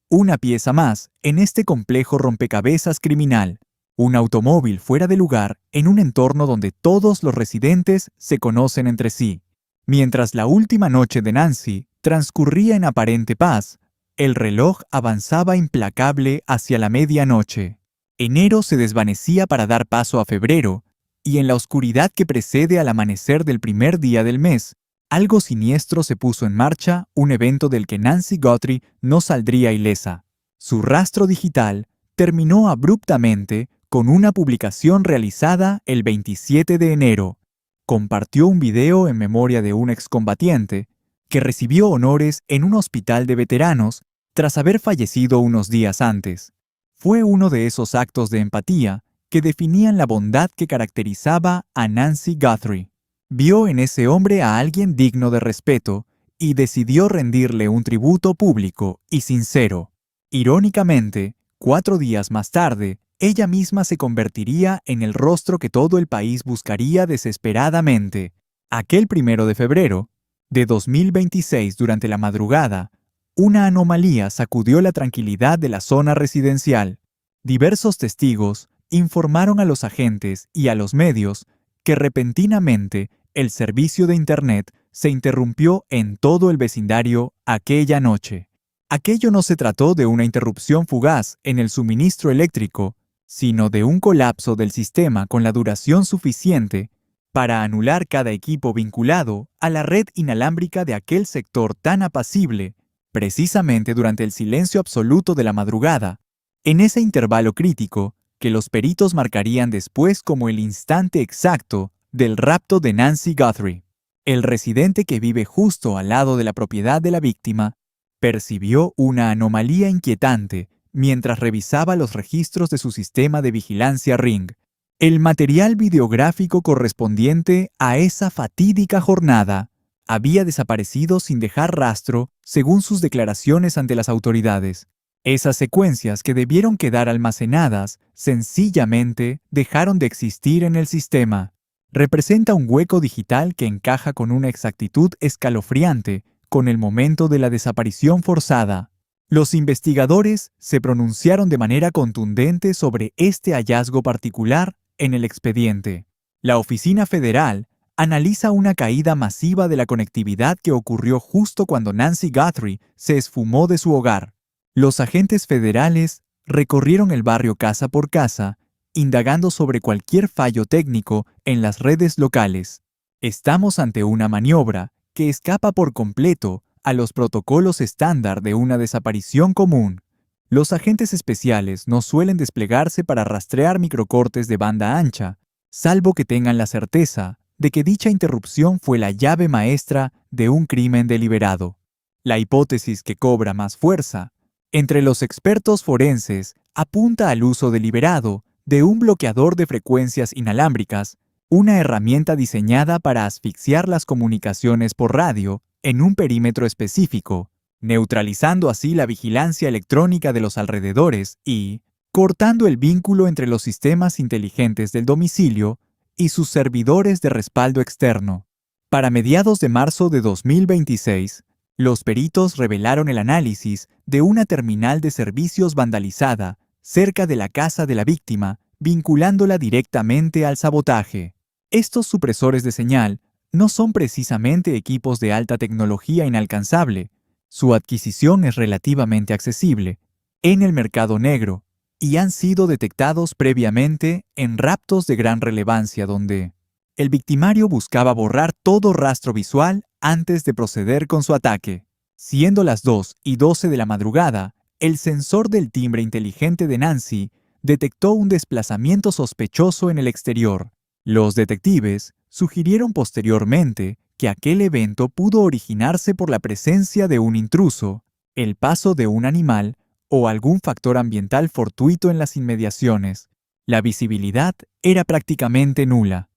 Una pieza más en este complejo rompecabezas criminal. Un automóvil fuera de lugar en un entorno donde todos los residentes se conocen entre sí. Mientras la última noche de Nancy transcurría en aparente paz, el reloj avanzaba implacable hacia la medianoche. Enero se desvanecía para dar paso a febrero, y en la oscuridad que precede al amanecer del primer día del mes, algo siniestro se puso en marcha, un evento del que Nancy Guthrie no saldría ilesa. Su rastro digital terminó abruptamente con una publicación realizada el 27 de enero. Compartió un video en memoria de un excombatiente que recibió honores en un hospital de veteranos tras haber fallecido unos días antes. Fue uno de esos actos de empatía que definían la bondad que caracterizaba a Nancy Guthrie. Vio en ese hombre a alguien digno de respeto y decidió rendirle un tributo público y sincero. Irónicamente, 4 días más tarde, ella misma se convertiría en el rostro que todo el país buscaría desesperadamente. Aquel 1 de febrero de 2026, durante la madrugada, una anomalía sacudió la tranquilidad de la zona residencial. Diversos testigos informaron a los agentes y a los medios que repentinamente el servicio de Internet se interrumpió en todo el vecindario aquella noche. Aquello no se trató de una interrupción fugaz en el suministro eléctrico, sino de un colapso del sistema con la duración suficiente para anular cada equipo vinculado a la red inalámbrica de aquel sector tan apacible, precisamente durante el silencio absoluto de la madrugada, en ese intervalo crítico que los peritos marcarían después como el instante exacto del rapto de Nancy Guthrie. El residente que vive justo al lado de la propiedad de la víctima percibió una anomalía inquietante mientras revisaba los registros de su sistema de vigilancia Ring. El material videográfico correspondiente a esa fatídica jornada había desaparecido sin dejar rastro, según sus declaraciones ante las autoridades. Esas secuencias que debieron quedar almacenadas sencillamente dejaron de existir en el sistema. Representa un hueco digital que encaja con una exactitud escalofriante con el momento de la desaparición forzada. Los investigadores se pronunciaron de manera contundente sobre este hallazgo particular en el expediente. La Oficina Federal analiza una caída masiva de la conectividad que ocurrió justo cuando Nancy Guthrie se esfumó de su hogar. Los agentes federales recorrieron el barrio casa por casa, indagando sobre cualquier fallo técnico en las redes locales. Estamos ante una maniobra que escapa por completo a los protocolos estándar de una desaparición común. Los agentes especiales no suelen desplegarse para rastrear microcortes de banda ancha, salvo que tengan la certeza de que dicha interrupción fue la llave maestra de un crimen deliberado. La hipótesis que cobra más fuerza entre los expertos forenses apunta al uso deliberado de un bloqueador de frecuencias inalámbricas, una herramienta diseñada para asfixiar las comunicaciones por radio en un perímetro específico, neutralizando así la vigilancia electrónica de los alrededores y cortando el vínculo entre los sistemas inteligentes del domicilio y sus servidores de respaldo externo. Para mediados de marzo de 2026, los peritos revelaron el análisis de una terminal de servicios vandalizada cerca de la casa de la víctima, vinculándola directamente al sabotaje. Estos supresores de señal no son precisamente equipos de alta tecnología inalcanzable. Su adquisición es relativamente accesible en el mercado negro y han sido detectados previamente en raptos de gran relevancia donde el victimario buscaba borrar todo rastro visual antes de proceder con su ataque. Siendo las 2:12 de la madrugada, el sensor del timbre inteligente de Nancy detectó un desplazamiento sospechoso en el exterior. Los detectives sugirieron posteriormente que aquel evento pudo originarse por la presencia de un intruso, el paso de un animal o algún factor ambiental fortuito en las inmediaciones. La visibilidad era prácticamente nula.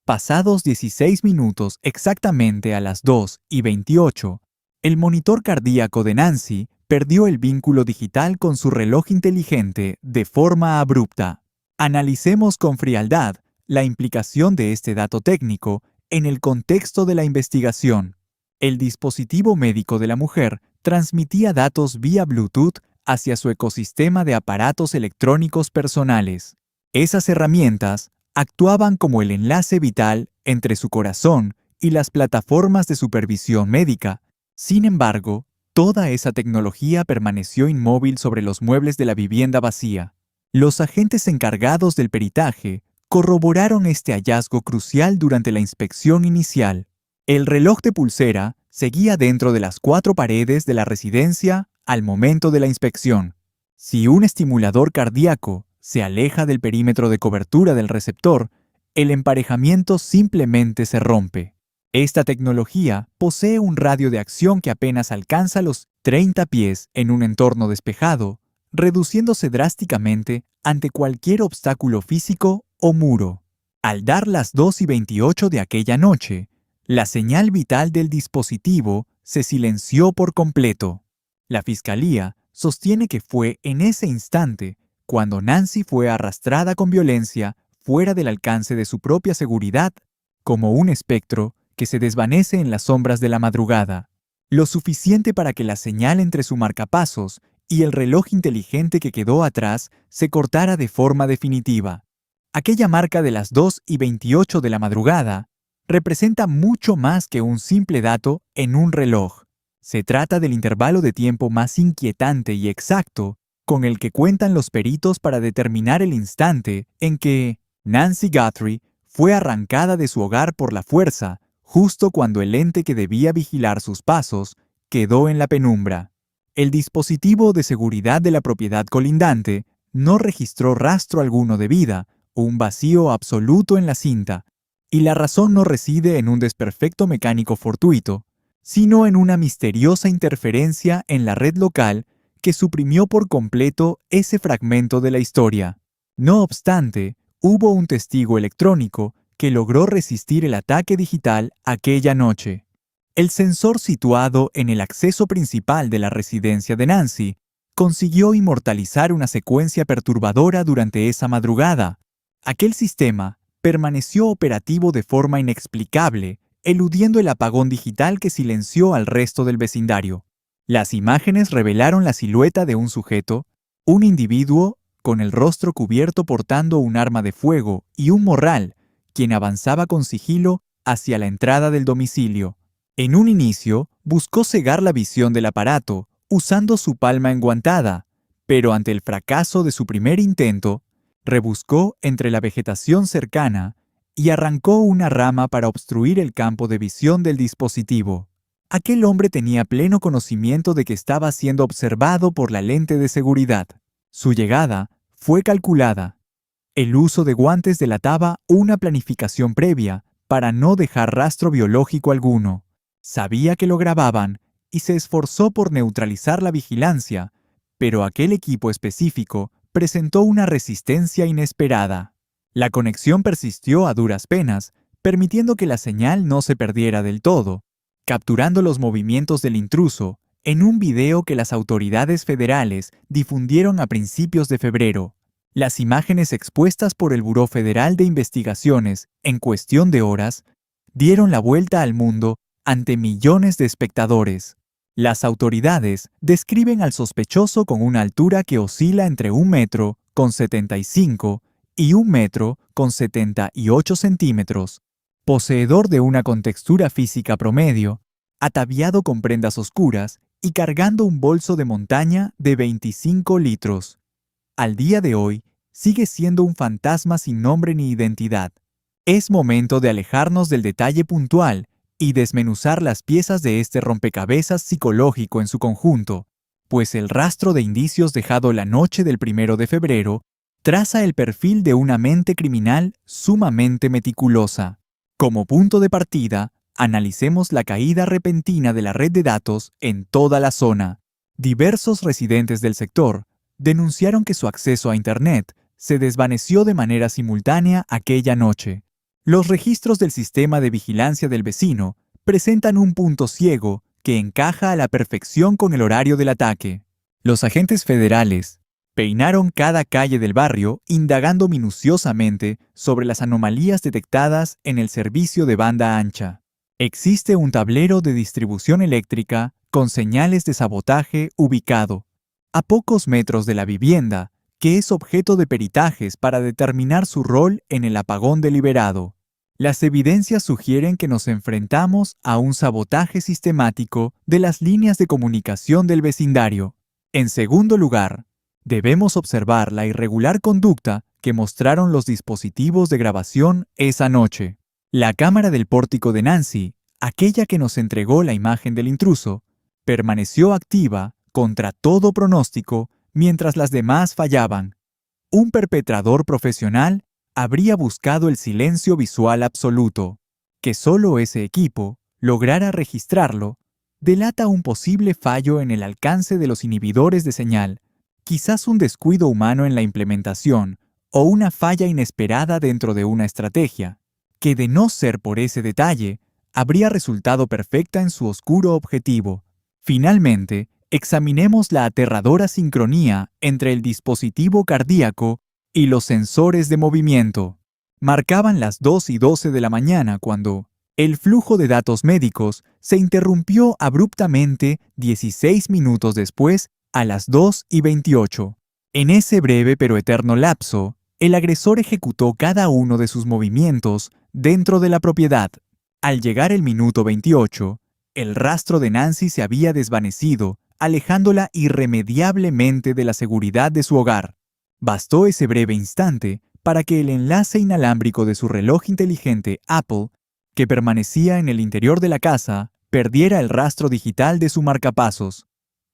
Pasados 16 minutos exactamente a las 2:28, el monitor cardíaco de Nancy perdió el vínculo digital con su reloj inteligente de forma abrupta. Analicemos con frialdad la implicación de este dato técnico en el contexto de la investigación. El dispositivo médico de la mujer transmitía datos vía Bluetooth hacia su ecosistema de aparatos electrónicos personales. Esas herramientas actuaban como el enlace vital entre su corazón y las plataformas de supervisión médica. Sin embargo, toda esa tecnología permaneció inmóvil sobre los muebles de la vivienda vacía. Los agentes encargados del peritaje corroboraron este hallazgo crucial durante la inspección inicial. El reloj de pulsera seguía dentro de las 4 paredes de la residencia al momento de la inspección. Si un estimulador cardíaco se aleja del perímetro de cobertura del receptor, el emparejamiento simplemente se rompe. Esta tecnología posee un radio de acción que apenas alcanza los 30 pies en un entorno despejado, reduciéndose drásticamente ante cualquier obstáculo físico o muro. Al dar las 2:28 de aquella noche, la señal vital del dispositivo se silenció por completo. La fiscalía sostiene que fue en ese instante cuando Nancy fue arrastrada con violencia fuera del alcance de su propia seguridad, como un espectro que se desvanece en las sombras de la madrugada, lo suficiente para que la señal entre su marcapasos y el reloj inteligente que quedó atrás se cortara de forma definitiva. Aquella marca de las 2:28 de la madrugada representa mucho más que un simple dato en un reloj. Se trata del intervalo de tiempo más inquietante y exacto con el que cuentan los peritos para determinar el instante en que Nancy Guthrie fue arrancada de su hogar por la fuerza, justo cuando el ente que debía vigilar sus pasos quedó en la penumbra. El dispositivo de seguridad de la propiedad colindante no registró rastro alguno de vida, un vacío absoluto en la cinta, y la razón no reside en un desperfecto mecánico fortuito, sino en una misteriosa interferencia en la red local que suprimió por completo ese fragmento de la historia. No obstante, hubo un testigo electrónico que logró resistir el ataque digital aquella noche. El sensor situado en el acceso principal de la residencia de Nancy consiguió inmortalizar una secuencia perturbadora durante esa madrugada. Aquel sistema permaneció operativo de forma inexplicable, eludiendo el apagón digital que silenció al resto del vecindario. Las imágenes revelaron la silueta de un sujeto, un individuo con el rostro cubierto portando un arma de fuego y un morral, quien avanzaba con sigilo hacia la entrada del domicilio. En un inicio, buscó cegar la visión del aparato, usando su palma enguantada, pero ante el fracaso de su primer intento, rebuscó entre la vegetación cercana y arrancó una rama para obstruir el campo de visión del dispositivo. Aquel hombre tenía pleno conocimiento de que estaba siendo observado por la lente de seguridad. Su llegada fue calculada. El uso de guantes delataba una planificación previa para no dejar rastro biológico alguno. Sabía que lo grababan y se esforzó por neutralizar la vigilancia, pero aquel equipo específico presentó una resistencia inesperada. La conexión persistió a duras penas, permitiendo que la señal no se perdiera del todo, capturando los movimientos del intruso en un video que las autoridades federales difundieron a principios de febrero. Las imágenes expuestas por el Buró Federal de Investigaciones en cuestión de horas dieron la vuelta al mundo ante millones de espectadores. Las autoridades describen al sospechoso con una altura que oscila entre 1,75 m y 1,78 m, poseedor de una contextura física promedio, ataviado con prendas oscuras y cargando un bolso de montaña de 25 litros. Al día de hoy, sigue siendo un fantasma sin nombre ni identidad. Es momento de alejarnos del detalle puntual y desmenuzar las piezas de este rompecabezas psicológico en su conjunto, pues el rastro de indicios dejado la noche del 1 de febrero traza el perfil de una mente criminal sumamente meticulosa. Como punto de partida, analicemos la caída repentina de la red de datos en toda la zona. Diversos residentes del sector denunciaron que su acceso a Internet se desvaneció de manera simultánea aquella noche. Los registros del sistema de vigilancia del vecino presentan un punto ciego que encaja a la perfección con el horario del ataque. Los agentes federales peinaron cada calle del barrio indagando minuciosamente sobre las anomalías detectadas en el servicio de banda ancha. Existe un tablero de distribución eléctrica con señales de sabotaje ubicado a pocos metros de la vivienda, que es objeto de peritajes para determinar su rol en el apagón deliberado. Las evidencias sugieren que nos enfrentamos a un sabotaje sistemático de las líneas de comunicación del vecindario. En segundo lugar, debemos observar la irregular conducta que mostraron los dispositivos de grabación esa noche. La cámara del pórtico de Nancy, aquella que nos entregó la imagen del intruso, permaneció activa contra todo pronóstico mientras las demás fallaban. Un perpetrador profesional habría buscado el silencio visual absoluto. Que solo ese equipo lograra registrarlo delata un posible fallo en el alcance de los inhibidores de señal, quizás un descuido humano en la implementación o una falla inesperada dentro de una estrategia, que de no ser por ese detalle, habría resultado perfecta en su oscuro objetivo. Finalmente, examinemos la aterradora sincronía entre el dispositivo cardíaco y los sensores de movimiento. Marcaban las 2:12 de la mañana cuando el flujo de datos médicos se interrumpió abruptamente 16 minutos después a las 2:28. En ese breve pero eterno lapso, el agresor ejecutó cada uno de sus movimientos dentro de la propiedad. Al llegar el minuto 28, el rastro de Nancy se había desvanecido, alejándola irremediablemente de la seguridad de su hogar. Bastó ese breve instante para que el enlace inalámbrico de su reloj inteligente Apple, que permanecía en el interior de la casa, perdiera el rastro digital de su marcapasos.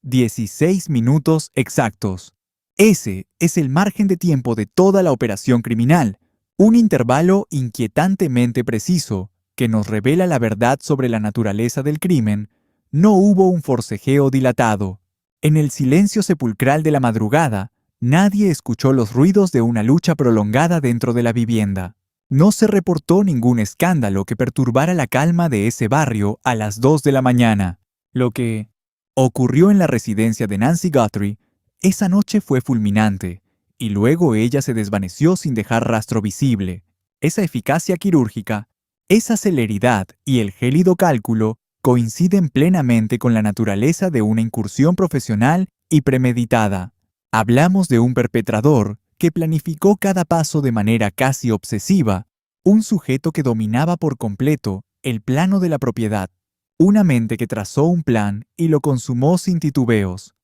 16 minutos exactos. Ese es el margen de tiempo de toda la operación criminal, un intervalo inquietantemente preciso que nos revela la verdad sobre la naturaleza del crimen. No hubo un forcejeo dilatado. En el silencio sepulcral de la madrugada, nadie escuchó los ruidos de una lucha prolongada dentro de la vivienda. No se reportó ningún escándalo que perturbara la calma de ese barrio a las 2 de la mañana. Lo que ocurrió en la residencia de Nancy Guthrie esa noche fue fulminante, y luego ella se desvaneció sin dejar rastro visible. Esa eficacia quirúrgica, esa celeridad y el gélido cálculo coinciden plenamente con la naturaleza de una incursión profesional y premeditada. Hablamos de un perpetrador que planificó cada paso de manera casi obsesiva, un sujeto que dominaba por completo el plano de la propiedad, una mente que trazó un plan y lo consumó sin titubeos.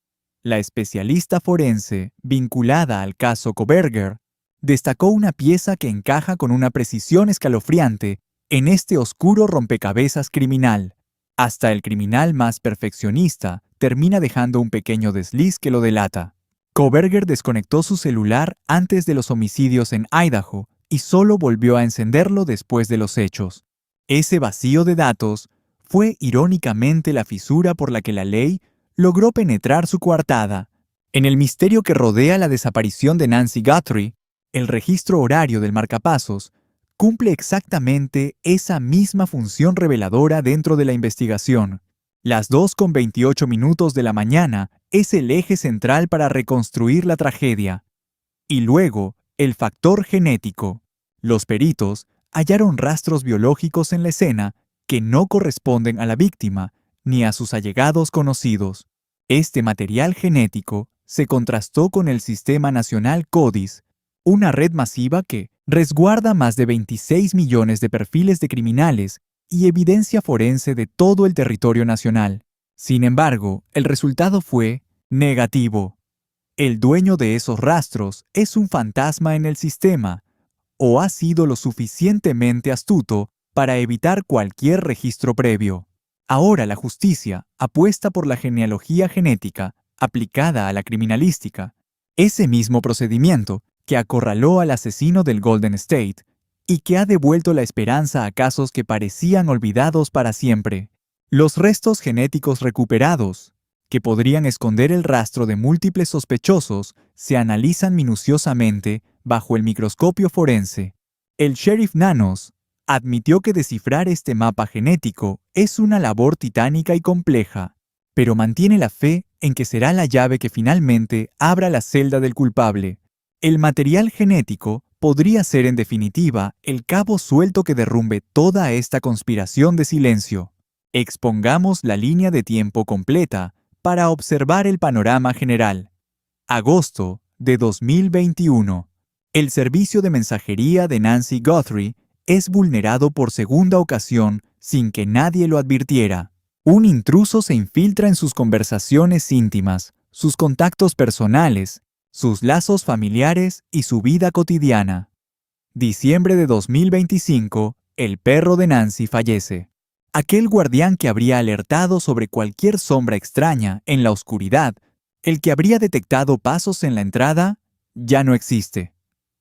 La especialista forense vinculada al caso Kohberger destacó una pieza que encaja con una precisión escalofriante en este oscuro rompecabezas criminal. Hasta el criminal más perfeccionista termina dejando un pequeño desliz que lo delata. Kohberger desconectó su celular antes de los homicidios en Idaho y solo volvió a encenderlo después de los hechos. Ese vacío de datos fue irónicamente la fisura por la que la ley logró penetrar su coartada. En el misterio que rodea la desaparición de Nancy Guthrie, el registro horario del marcapasos cumple exactamente esa misma función reveladora dentro de la investigación. Las 2:28 de la mañana es el eje central para reconstruir la tragedia. Y luego, el factor genético. Los peritos hallaron rastros biológicos en la escena que no corresponden a la víctima ni a sus allegados conocidos. Este material genético se contrastó con el Sistema Nacional CODIS, una red masiva que resguarda más de 26 millones de perfiles de criminales y evidencia forense de todo el territorio nacional. Sin embargo, el resultado fue negativo. El dueño de esos rastros es un fantasma en el sistema, o ha sido lo suficientemente astuto para evitar cualquier registro previo. Ahora la justicia apuesta por la genealogía genética aplicada a la criminalística, ese mismo procedimiento que acorraló al asesino del Golden State y que ha devuelto la esperanza a casos que parecían olvidados para siempre. Los restos genéticos recuperados, que podrían esconder el rastro de múltiples sospechosos, se analizan minuciosamente bajo el microscopio forense. El sheriff Nanos admitió que descifrar este mapa genético es una labor titánica y compleja, pero mantiene la fe en que será la llave que finalmente abra la celda del culpable. El material genético podría ser en definitiva el cabo suelto que derrumbe toda esta conspiración de silencio. Expongamos la línea de tiempo completa para observar el panorama general. Agosto de 2021. El servicio de mensajería de Nancy Guthrie es vulnerado por segunda ocasión sin que nadie lo advirtiera. Un intruso se infiltra en sus conversaciones íntimas, sus contactos personales, sus lazos familiares y su vida cotidiana. Diciembre de 2025, el perro de Nancy fallece. Aquel guardián que habría alertado sobre cualquier sombra extraña en la oscuridad, el que habría detectado pasos en la entrada, ya no existe.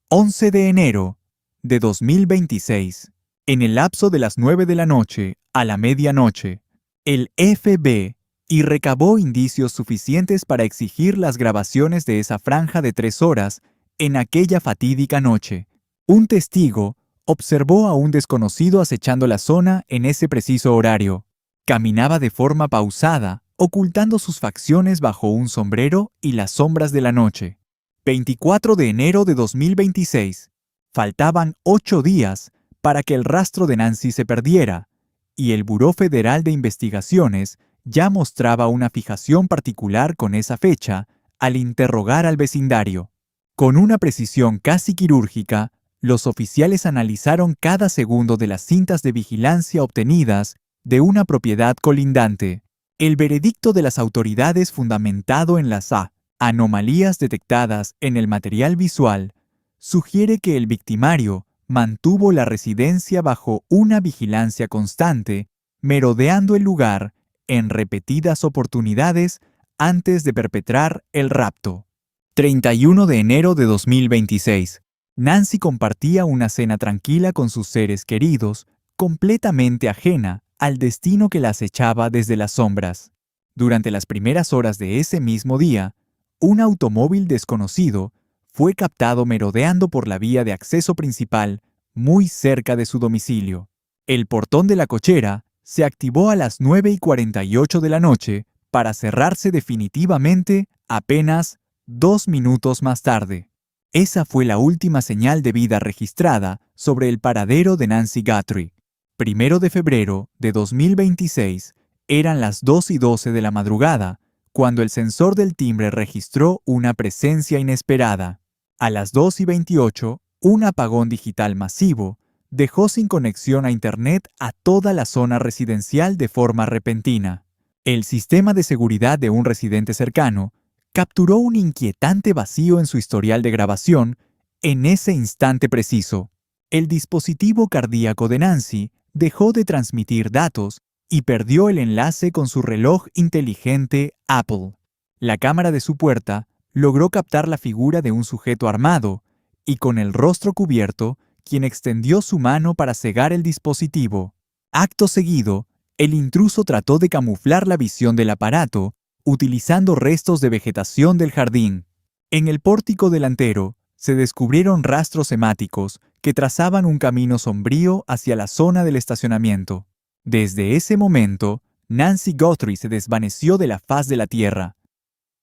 11 de enero de 2026. En el lapso de las 9 de la noche a la medianoche, el FBI recabó indicios suficientes para exigir las grabaciones de esa franja de 3 horas en aquella fatídica noche. Un testigo observó a un desconocido acechando la zona en ese preciso horario. Caminaba de forma pausada, ocultando sus facciones bajo un sombrero y las sombras de la noche. 24 de enero de 2026. Faltaban 8 días para que el rastro de Nancy se perdiera, y el Buró Federal de Investigaciones ya mostraba una fijación particular con esa fecha al interrogar al vecindario. Con una precisión casi quirúrgica, los oficiales analizaron cada segundo de las cintas de vigilancia obtenidas de una propiedad colindante. El veredicto de las autoridades fundamentado en las anomalías detectadas en el material visual sugiere que el victimario mantuvo la residencia bajo una vigilancia constante, merodeando el lugar en repetidas oportunidades antes de perpetrar el rapto. 31 de enero de 2026. Nancy compartía una cena tranquila con sus seres queridos, completamente ajena al destino que la acechaba desde las sombras. Durante las primeras horas de ese mismo día, un automóvil desconocido fue captado merodeando por la vía de acceso principal muy cerca de su domicilio. El portón de la cochera se activó a las 9:48 de la noche para cerrarse definitivamente apenas 2 minutos más tarde. Esa fue la última señal de vida registrada sobre el paradero de Nancy Guthrie. 1 de febrero de 2026, eran las 2:12 de la madrugada, cuando el sensor del timbre registró una presencia inesperada. A las 2:28, un apagón digital masivo dejó sin conexión a Internet a toda la zona residencial de forma repentina. El sistema de seguridad de un residente cercano capturó un inquietante vacío en su historial de grabación en ese instante preciso. El dispositivo cardíaco de Nancy dejó de transmitir datos y perdió el enlace con su reloj inteligente Apple. La cámara de su puerta logró captar la figura de un sujeto armado y con el rostro cubierto, quien extendió su mano para cegar el dispositivo. Acto seguido, el intruso trató de camuflar la visión del aparato utilizando restos de vegetación del jardín. En el pórtico delantero se descubrieron rastros hemáticos que trazaban un camino sombrío hacia la zona del estacionamiento. Desde ese momento, Nancy Guthrie se desvaneció de la faz de la tierra.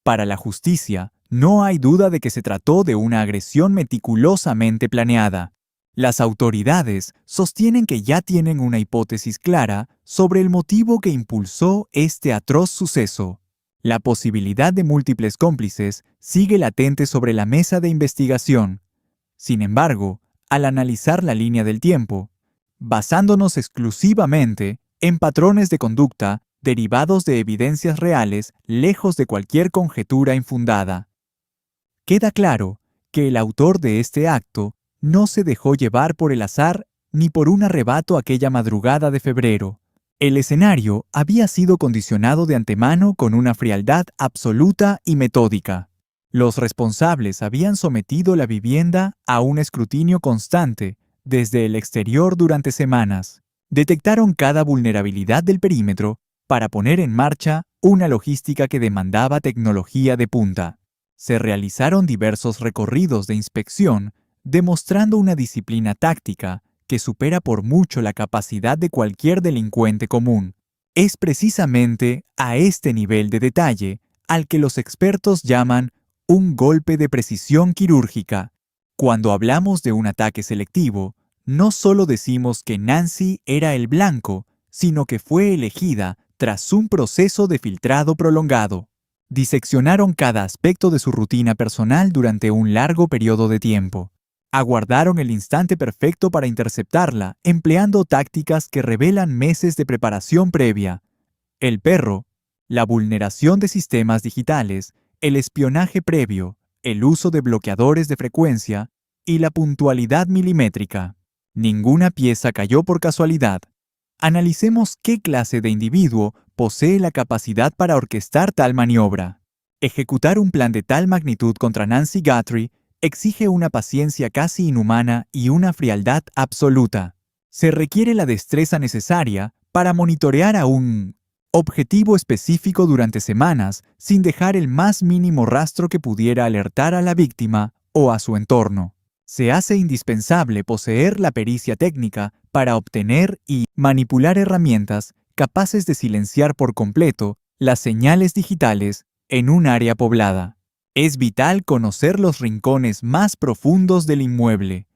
Para la justicia, no hay duda de que se trató de una agresión meticulosamente planeada. Las autoridades sostienen que ya tienen una hipótesis clara sobre el motivo que impulsó este atroz suceso. La posibilidad de múltiples cómplices sigue latente sobre la mesa de investigación. Sin embargo, al analizar la línea del tiempo, basándonos exclusivamente en patrones de conducta derivados de evidencias reales lejos de cualquier conjetura infundada, queda claro que el autor de este acto no se dejó llevar por el azar ni por un arrebato aquella madrugada de febrero. El escenario había sido condicionado de antemano con una frialdad absoluta y metódica. Los responsables habían sometido la vivienda a un escrutinio constante desde el exterior durante semanas. Detectaron cada vulnerabilidad del perímetro para poner en marcha una logística que demandaba tecnología de punta. Se realizaron diversos recorridos de inspección, demostrando una disciplina táctica que supera por mucho la capacidad de cualquier delincuente común. Es precisamente a este nivel de detalle al que los expertos llaman un golpe de precisión quirúrgica. Cuando hablamos de un ataque selectivo, no solo decimos que Nancy era el blanco, sino que fue elegida tras un proceso de filtrado prolongado. Diseccionaron cada aspecto de su rutina personal durante un largo periodo de tiempo. Aguardaron el instante perfecto para interceptarla, empleando tácticas que revelan meses de preparación previa. El perro, la vulneración de sistemas digitales, el espionaje previo, el uso de bloqueadores de frecuencia y la puntualidad milimétrica. Ninguna pieza cayó por casualidad. Analicemos qué clase de individuo posee la capacidad para orquestar tal maniobra. Ejecutar un plan de tal magnitud contra Nancy Guthrie exige una paciencia casi inhumana y una frialdad absoluta. Se requiere la destreza necesaria para monitorear a un objetivo específico durante semanas sin dejar el más mínimo rastro que pudiera alertar a la víctima o a su entorno. Se hace indispensable poseer la pericia técnica para obtener y manipular herramientas capaces de silenciar por completo las señales digitales en un área poblada. Es vital conocer los rincones más profundos del inmueble,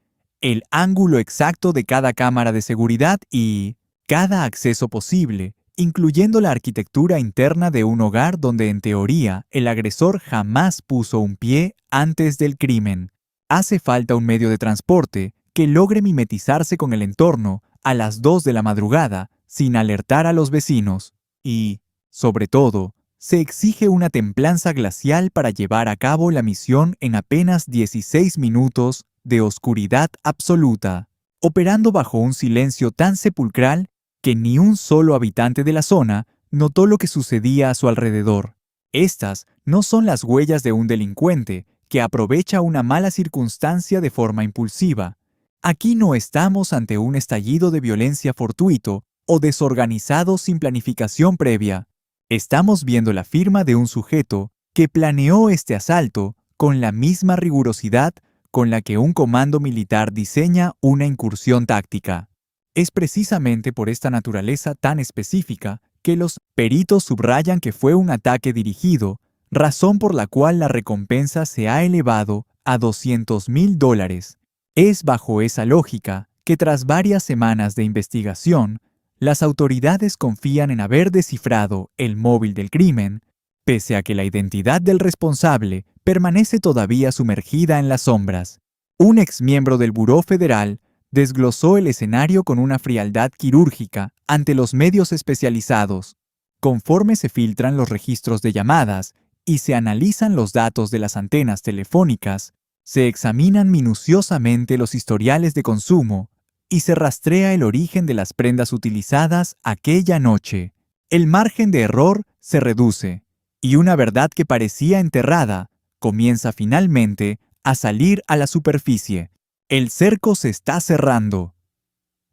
el ángulo exacto de cada cámara de seguridad y cada acceso posible, incluyendo la arquitectura interna de un hogar donde en teoría el agresor jamás puso un pie antes del crimen. Hace falta un medio de transporte que logre mimetizarse con el entorno a las 2 de la madrugada sin alertar a los vecinos. Y, sobre todo, se exige una templanza glacial para llevar a cabo la misión en apenas 16 minutos de oscuridad absoluta, operando bajo un silencio tan sepulcral que ni un solo habitante de la zona notó lo que sucedía a su alrededor. Estas no son las huellas de un delincuente que aprovecha una mala circunstancia de forma impulsiva. Aquí no estamos ante un estallido de violencia fortuito o desorganizado sin planificación previa. Estamos viendo la firma de un sujeto que planeó este asalto con la misma rigurosidad con la que un comando militar diseña una incursión táctica. Es precisamente por esta naturaleza tan específica que los peritos subrayan que fue un ataque dirigido, razón por la cual la recompensa se ha elevado a $200,000. Es bajo esa lógica que tras varias semanas de investigación, las autoridades confían en haber descifrado el móvil del crimen, pese a que la identidad del responsable permanece todavía sumergida en las sombras. Un exmiembro del Buró Federal desglosó el escenario con una frialdad quirúrgica ante los medios especializados. Conforme se filtran los registros de llamadas y se analizan los datos de las antenas telefónicas, se examinan minuciosamente los historiales de consumo y se rastrea el origen de las prendas utilizadas aquella noche. El margen de error se reduce, y una verdad que parecía enterrada comienza finalmente a salir a la superficie. El cerco se está cerrando.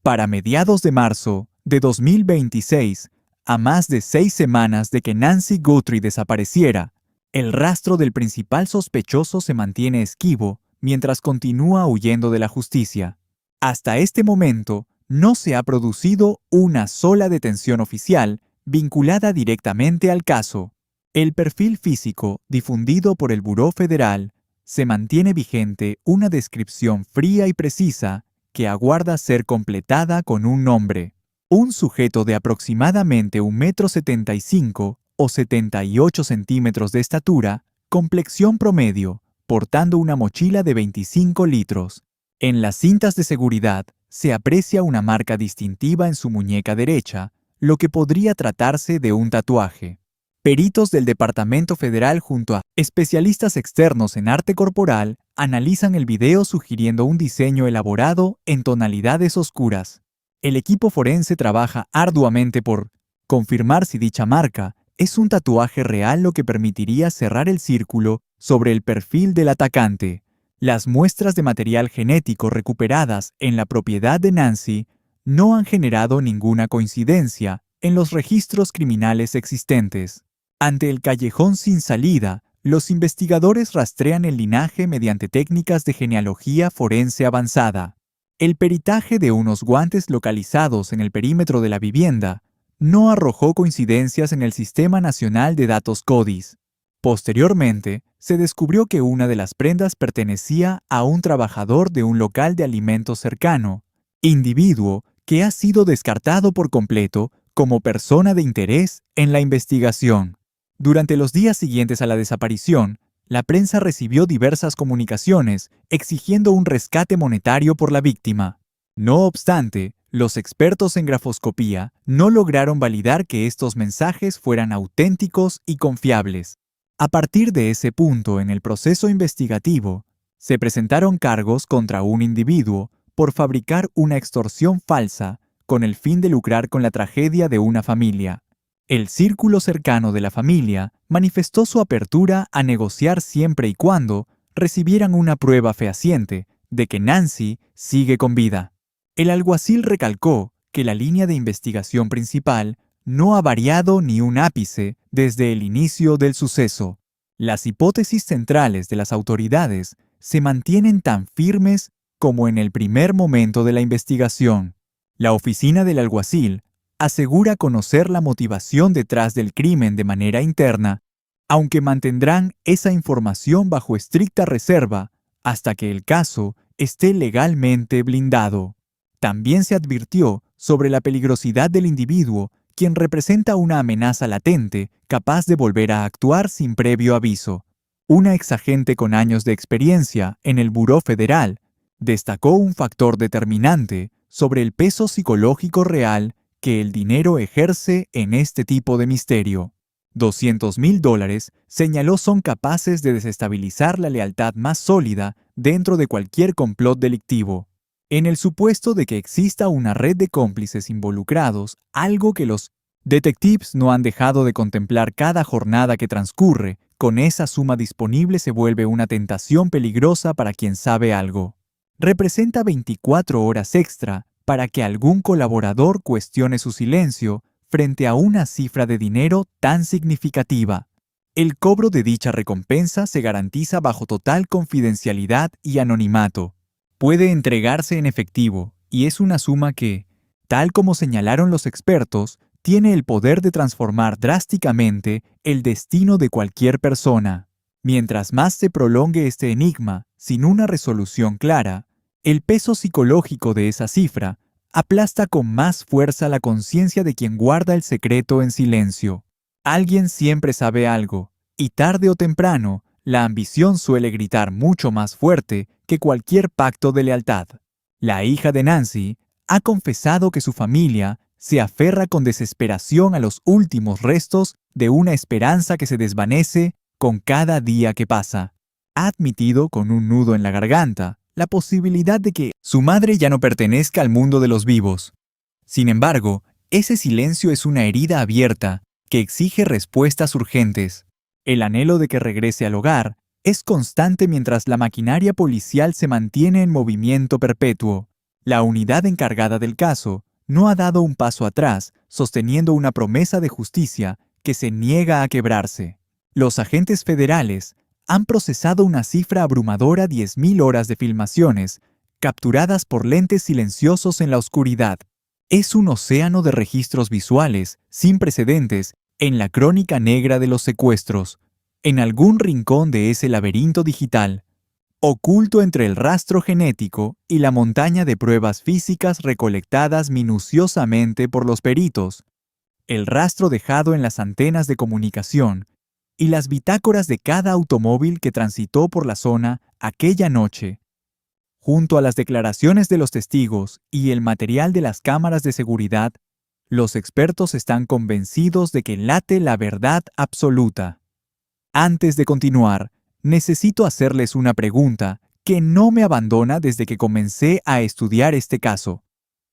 Para mediados de marzo de 2026, a más de 6 semanas de que Nancy Guthrie desapareciera, el rastro del principal sospechoso se mantiene esquivo mientras continúa huyendo de la justicia. Hasta este momento, no se ha producido una sola detención oficial vinculada directamente al caso. El perfil físico difundido por el Buró Federal se mantiene vigente una descripción fría y precisa que aguarda ser completada con un nombre. Un sujeto de aproximadamente 1,75 m o 78 centímetros de estatura, complexión promedio, portando una mochila de 25 litros. En las cintas de seguridad se aprecia una marca distintiva en su muñeca derecha, lo que podría tratarse de un tatuaje. Peritos del Departamento Federal junto a especialistas externos en arte corporal analizan el video sugiriendo un diseño elaborado en tonalidades oscuras. El equipo forense trabaja arduamente por confirmar si dicha marca es un tatuaje real, lo que permitiría cerrar el círculo sobre el perfil del atacante. Las muestras de material genético recuperadas en la propiedad de Nancy no han generado ninguna coincidencia en los registros criminales existentes. Ante el callejón sin salida, los investigadores rastrean el linaje mediante técnicas de genealogía forense avanzada. El peritaje de unos guantes localizados en el perímetro de la vivienda no arrojó coincidencias en el Sistema Nacional de Datos CODIS. Posteriormente, se descubrió que una de las prendas pertenecía a un trabajador de un local de alimentos cercano, individuo que ha sido descartado por completo como persona de interés en la investigación. Durante los días siguientes a la desaparición, la prensa recibió diversas comunicaciones exigiendo un rescate monetario por la víctima. No obstante, los expertos en grafoscopía no lograron validar que estos mensajes fueran auténticos y confiables. A partir de ese punto en el proceso investigativo, se presentaron cargos contra un individuo por fabricar una extorsión falsa con el fin de lucrar con la tragedia de una familia. El círculo cercano de la familia manifestó su apertura a negociar siempre y cuando recibieran una prueba fehaciente de que Nancy sigue con vida. El alguacil recalcó que la línea de investigación principal no ha variado ni un ápice desde el inicio del suceso. Las hipótesis centrales de las autoridades se mantienen tan firmes como en el primer momento de la investigación. La oficina del alguacil asegura conocer la motivación detrás del crimen de manera interna, aunque mantendrán esa información bajo estricta reserva hasta que el caso esté legalmente blindado. También se advirtió sobre la peligrosidad del individuo, quien representa una amenaza latente capaz de volver a actuar sin previo aviso. Una exagente con años de experiencia en el Buró Federal destacó un factor determinante sobre el peso psicológico real que el dinero ejerce en este tipo de misterio. $200,000, señaló, son capaces de desestabilizar la lealtad más sólida dentro de cualquier complot delictivo. En el supuesto de que exista una red de cómplices involucrados, algo que los detectives no han dejado de contemplar cada jornada que transcurre, con esa suma disponible se vuelve una tentación peligrosa para quien sabe algo. Representa 24 horas extra para que algún colaborador cuestione su silencio frente a una cifra de dinero tan significativa. El cobro de dicha recompensa se garantiza bajo total confidencialidad y anonimato. Puede entregarse en efectivo, y es una suma que, tal como señalaron los expertos, tiene el poder de transformar drásticamente el destino de cualquier persona. Mientras más se prolongue este enigma, sin una resolución clara, el peso psicológico de esa cifra aplasta con más fuerza la conciencia de quien guarda el secreto en silencio. Alguien siempre sabe algo, y tarde o temprano, la ambición suele gritar mucho más fuerte que cualquier pacto de lealtad. La hija de Nancy ha confesado que su familia se aferra con desesperación a los últimos restos de una esperanza que se desvanece con cada día que pasa. Ha admitido con un nudo en la garganta la posibilidad de que su madre ya no pertenezca al mundo de los vivos. Sin embargo, ese silencio es una herida abierta que exige respuestas urgentes. El anhelo de que regrese al hogar es constante mientras la maquinaria policial se mantiene en movimiento perpetuo. La unidad encargada del caso no ha dado un paso atrás, sosteniendo una promesa de justicia que se niega a quebrarse. Los agentes federales han procesado una cifra abrumadora: 10.000 horas de filmaciones, capturadas por lentes silenciosos en la oscuridad. Es un océano de registros visuales sin precedentes en la crónica negra de los secuestros. En algún rincón de ese laberinto digital, oculto entre el rastro genético y la montaña de pruebas físicas recolectadas minuciosamente por los peritos, el rastro dejado en las antenas de comunicación y las bitácoras de cada automóvil que transitó por la zona aquella noche, junto a las declaraciones de los testigos y el material de las cámaras de seguridad, los expertos están convencidos de que late la verdad absoluta. Antes de continuar, necesito hacerles una pregunta que no me abandona desde que comencé a estudiar este caso.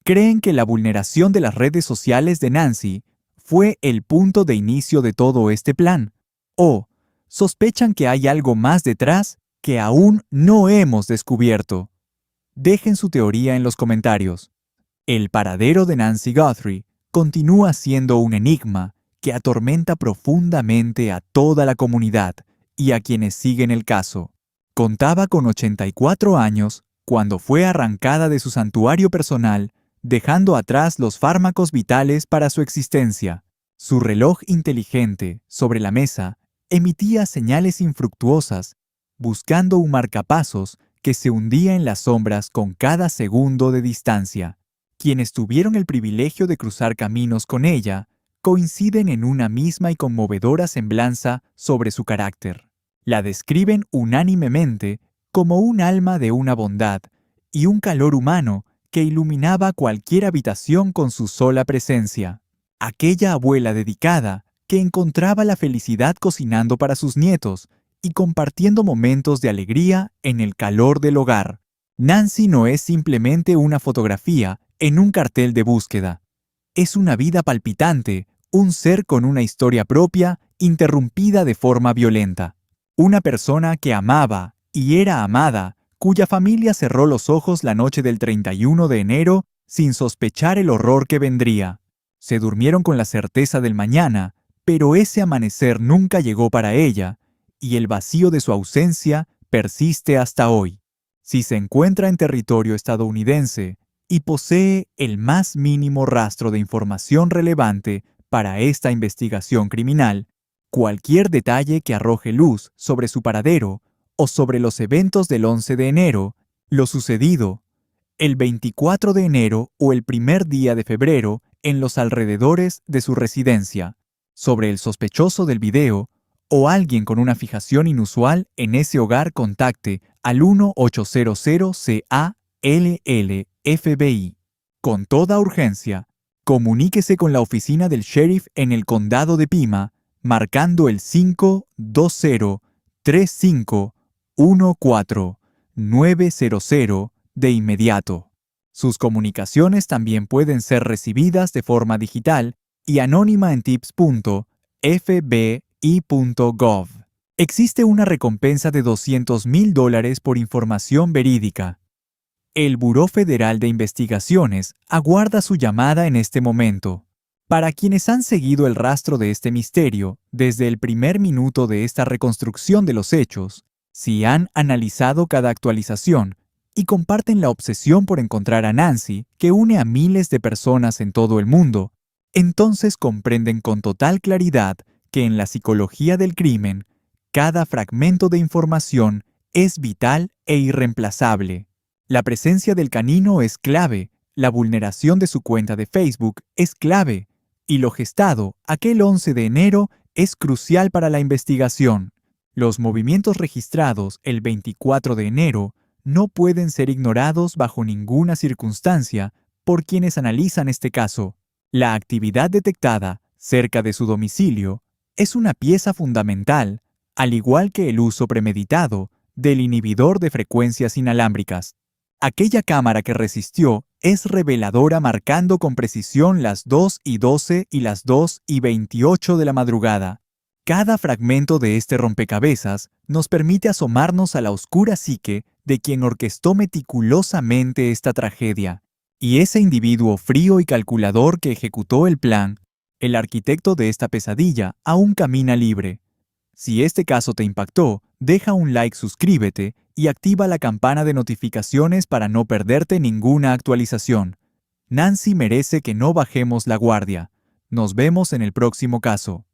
¿Creen que la vulneración de las redes sociales de Nancy fue el punto de inicio de todo este plan? ¿O sospechan que hay algo más detrás que aún no hemos descubierto? Dejen su teoría en los comentarios. El paradero de Nancy Guthrie continúa siendo un enigma que atormenta profundamente a toda la comunidad y a quienes siguen el caso. Contaba con 84 años cuando fue arrancada de su santuario personal, dejando atrás los fármacos vitales para su existencia. Su reloj inteligente sobre la mesa emitía señales infructuosas, buscando un marcapasos que se hundía en las sombras con cada segundo de distancia. Quienes tuvieron el privilegio de cruzar caminos con ella coinciden en una misma y conmovedora semblanza sobre su carácter. La describen unánimemente como un alma de una bondad y un calor humano que iluminaba cualquier habitación con su sola presencia. Aquella abuela dedicada que encontraba la felicidad cocinando para sus nietos y compartiendo momentos de alegría en el calor del hogar. Nancy no es simplemente una fotografía en un cartel de búsqueda. Es una vida palpitante, un ser con una historia propia, interrumpida de forma violenta. Una persona que amaba y era amada, cuya familia cerró los ojos la noche del 31 de enero sin sospechar el horror que vendría. Se durmieron con la certeza del mañana, pero ese amanecer nunca llegó para ella, y el vacío de su ausencia persiste hasta hoy. Si se encuentra en territorio estadounidense y posee el más mínimo rastro de información relevante para esta investigación criminal, cualquier detalle que arroje luz sobre su paradero o sobre los eventos del 11 de enero, lo sucedido el 24 de enero o el primer día de febrero en los alrededores de su residencia, sobre el sospechoso del video o alguien con una fijación inusual en ese hogar, contacte al 1-800-CALL-FBI. Con toda urgencia, comuníquese con la oficina del sheriff en el condado de Pima, marcando el 520-3514-900 de inmediato. Sus comunicaciones también pueden ser recibidas de forma digital y anónima en tips.fbi.gov. Existe una recompensa de $200,000 por información verídica. El Buró Federal de Investigaciones aguarda su llamada en este momento. Para quienes han seguido el rastro de este misterio desde el primer minuto de esta reconstrucción de los hechos, si han analizado cada actualización y comparten la obsesión por encontrar a Nancy que une a miles de personas en todo el mundo, entonces comprenden con total claridad que en la psicología del crimen, cada fragmento de información es vital e irreemplazable. La presencia del canino es clave, la vulneración de su cuenta de Facebook es clave, y lo gestado aquel 11 de enero es crucial para la investigación. Los movimientos registrados el 24 de enero no pueden ser ignorados bajo ninguna circunstancia por quienes analizan este caso. La actividad detectada cerca de su domicilio es una pieza fundamental, al igual que el uso premeditado del inhibidor de frecuencias inalámbricas. Aquella cámara que resistió es reveladora, marcando con precisión las 2:12 y las 2:28 de la madrugada. Cada fragmento de este rompecabezas nos permite asomarnos a la oscura psique de quien orquestó meticulosamente esta tragedia. Y ese individuo frío y calculador que ejecutó el plan, el arquitecto de esta pesadilla, aún camina libre. Si este caso te impactó, deja un like, suscríbete y activa la campana de notificaciones para no perderte ninguna actualización. Nancy merece que no bajemos la guardia. Nos vemos en el próximo caso.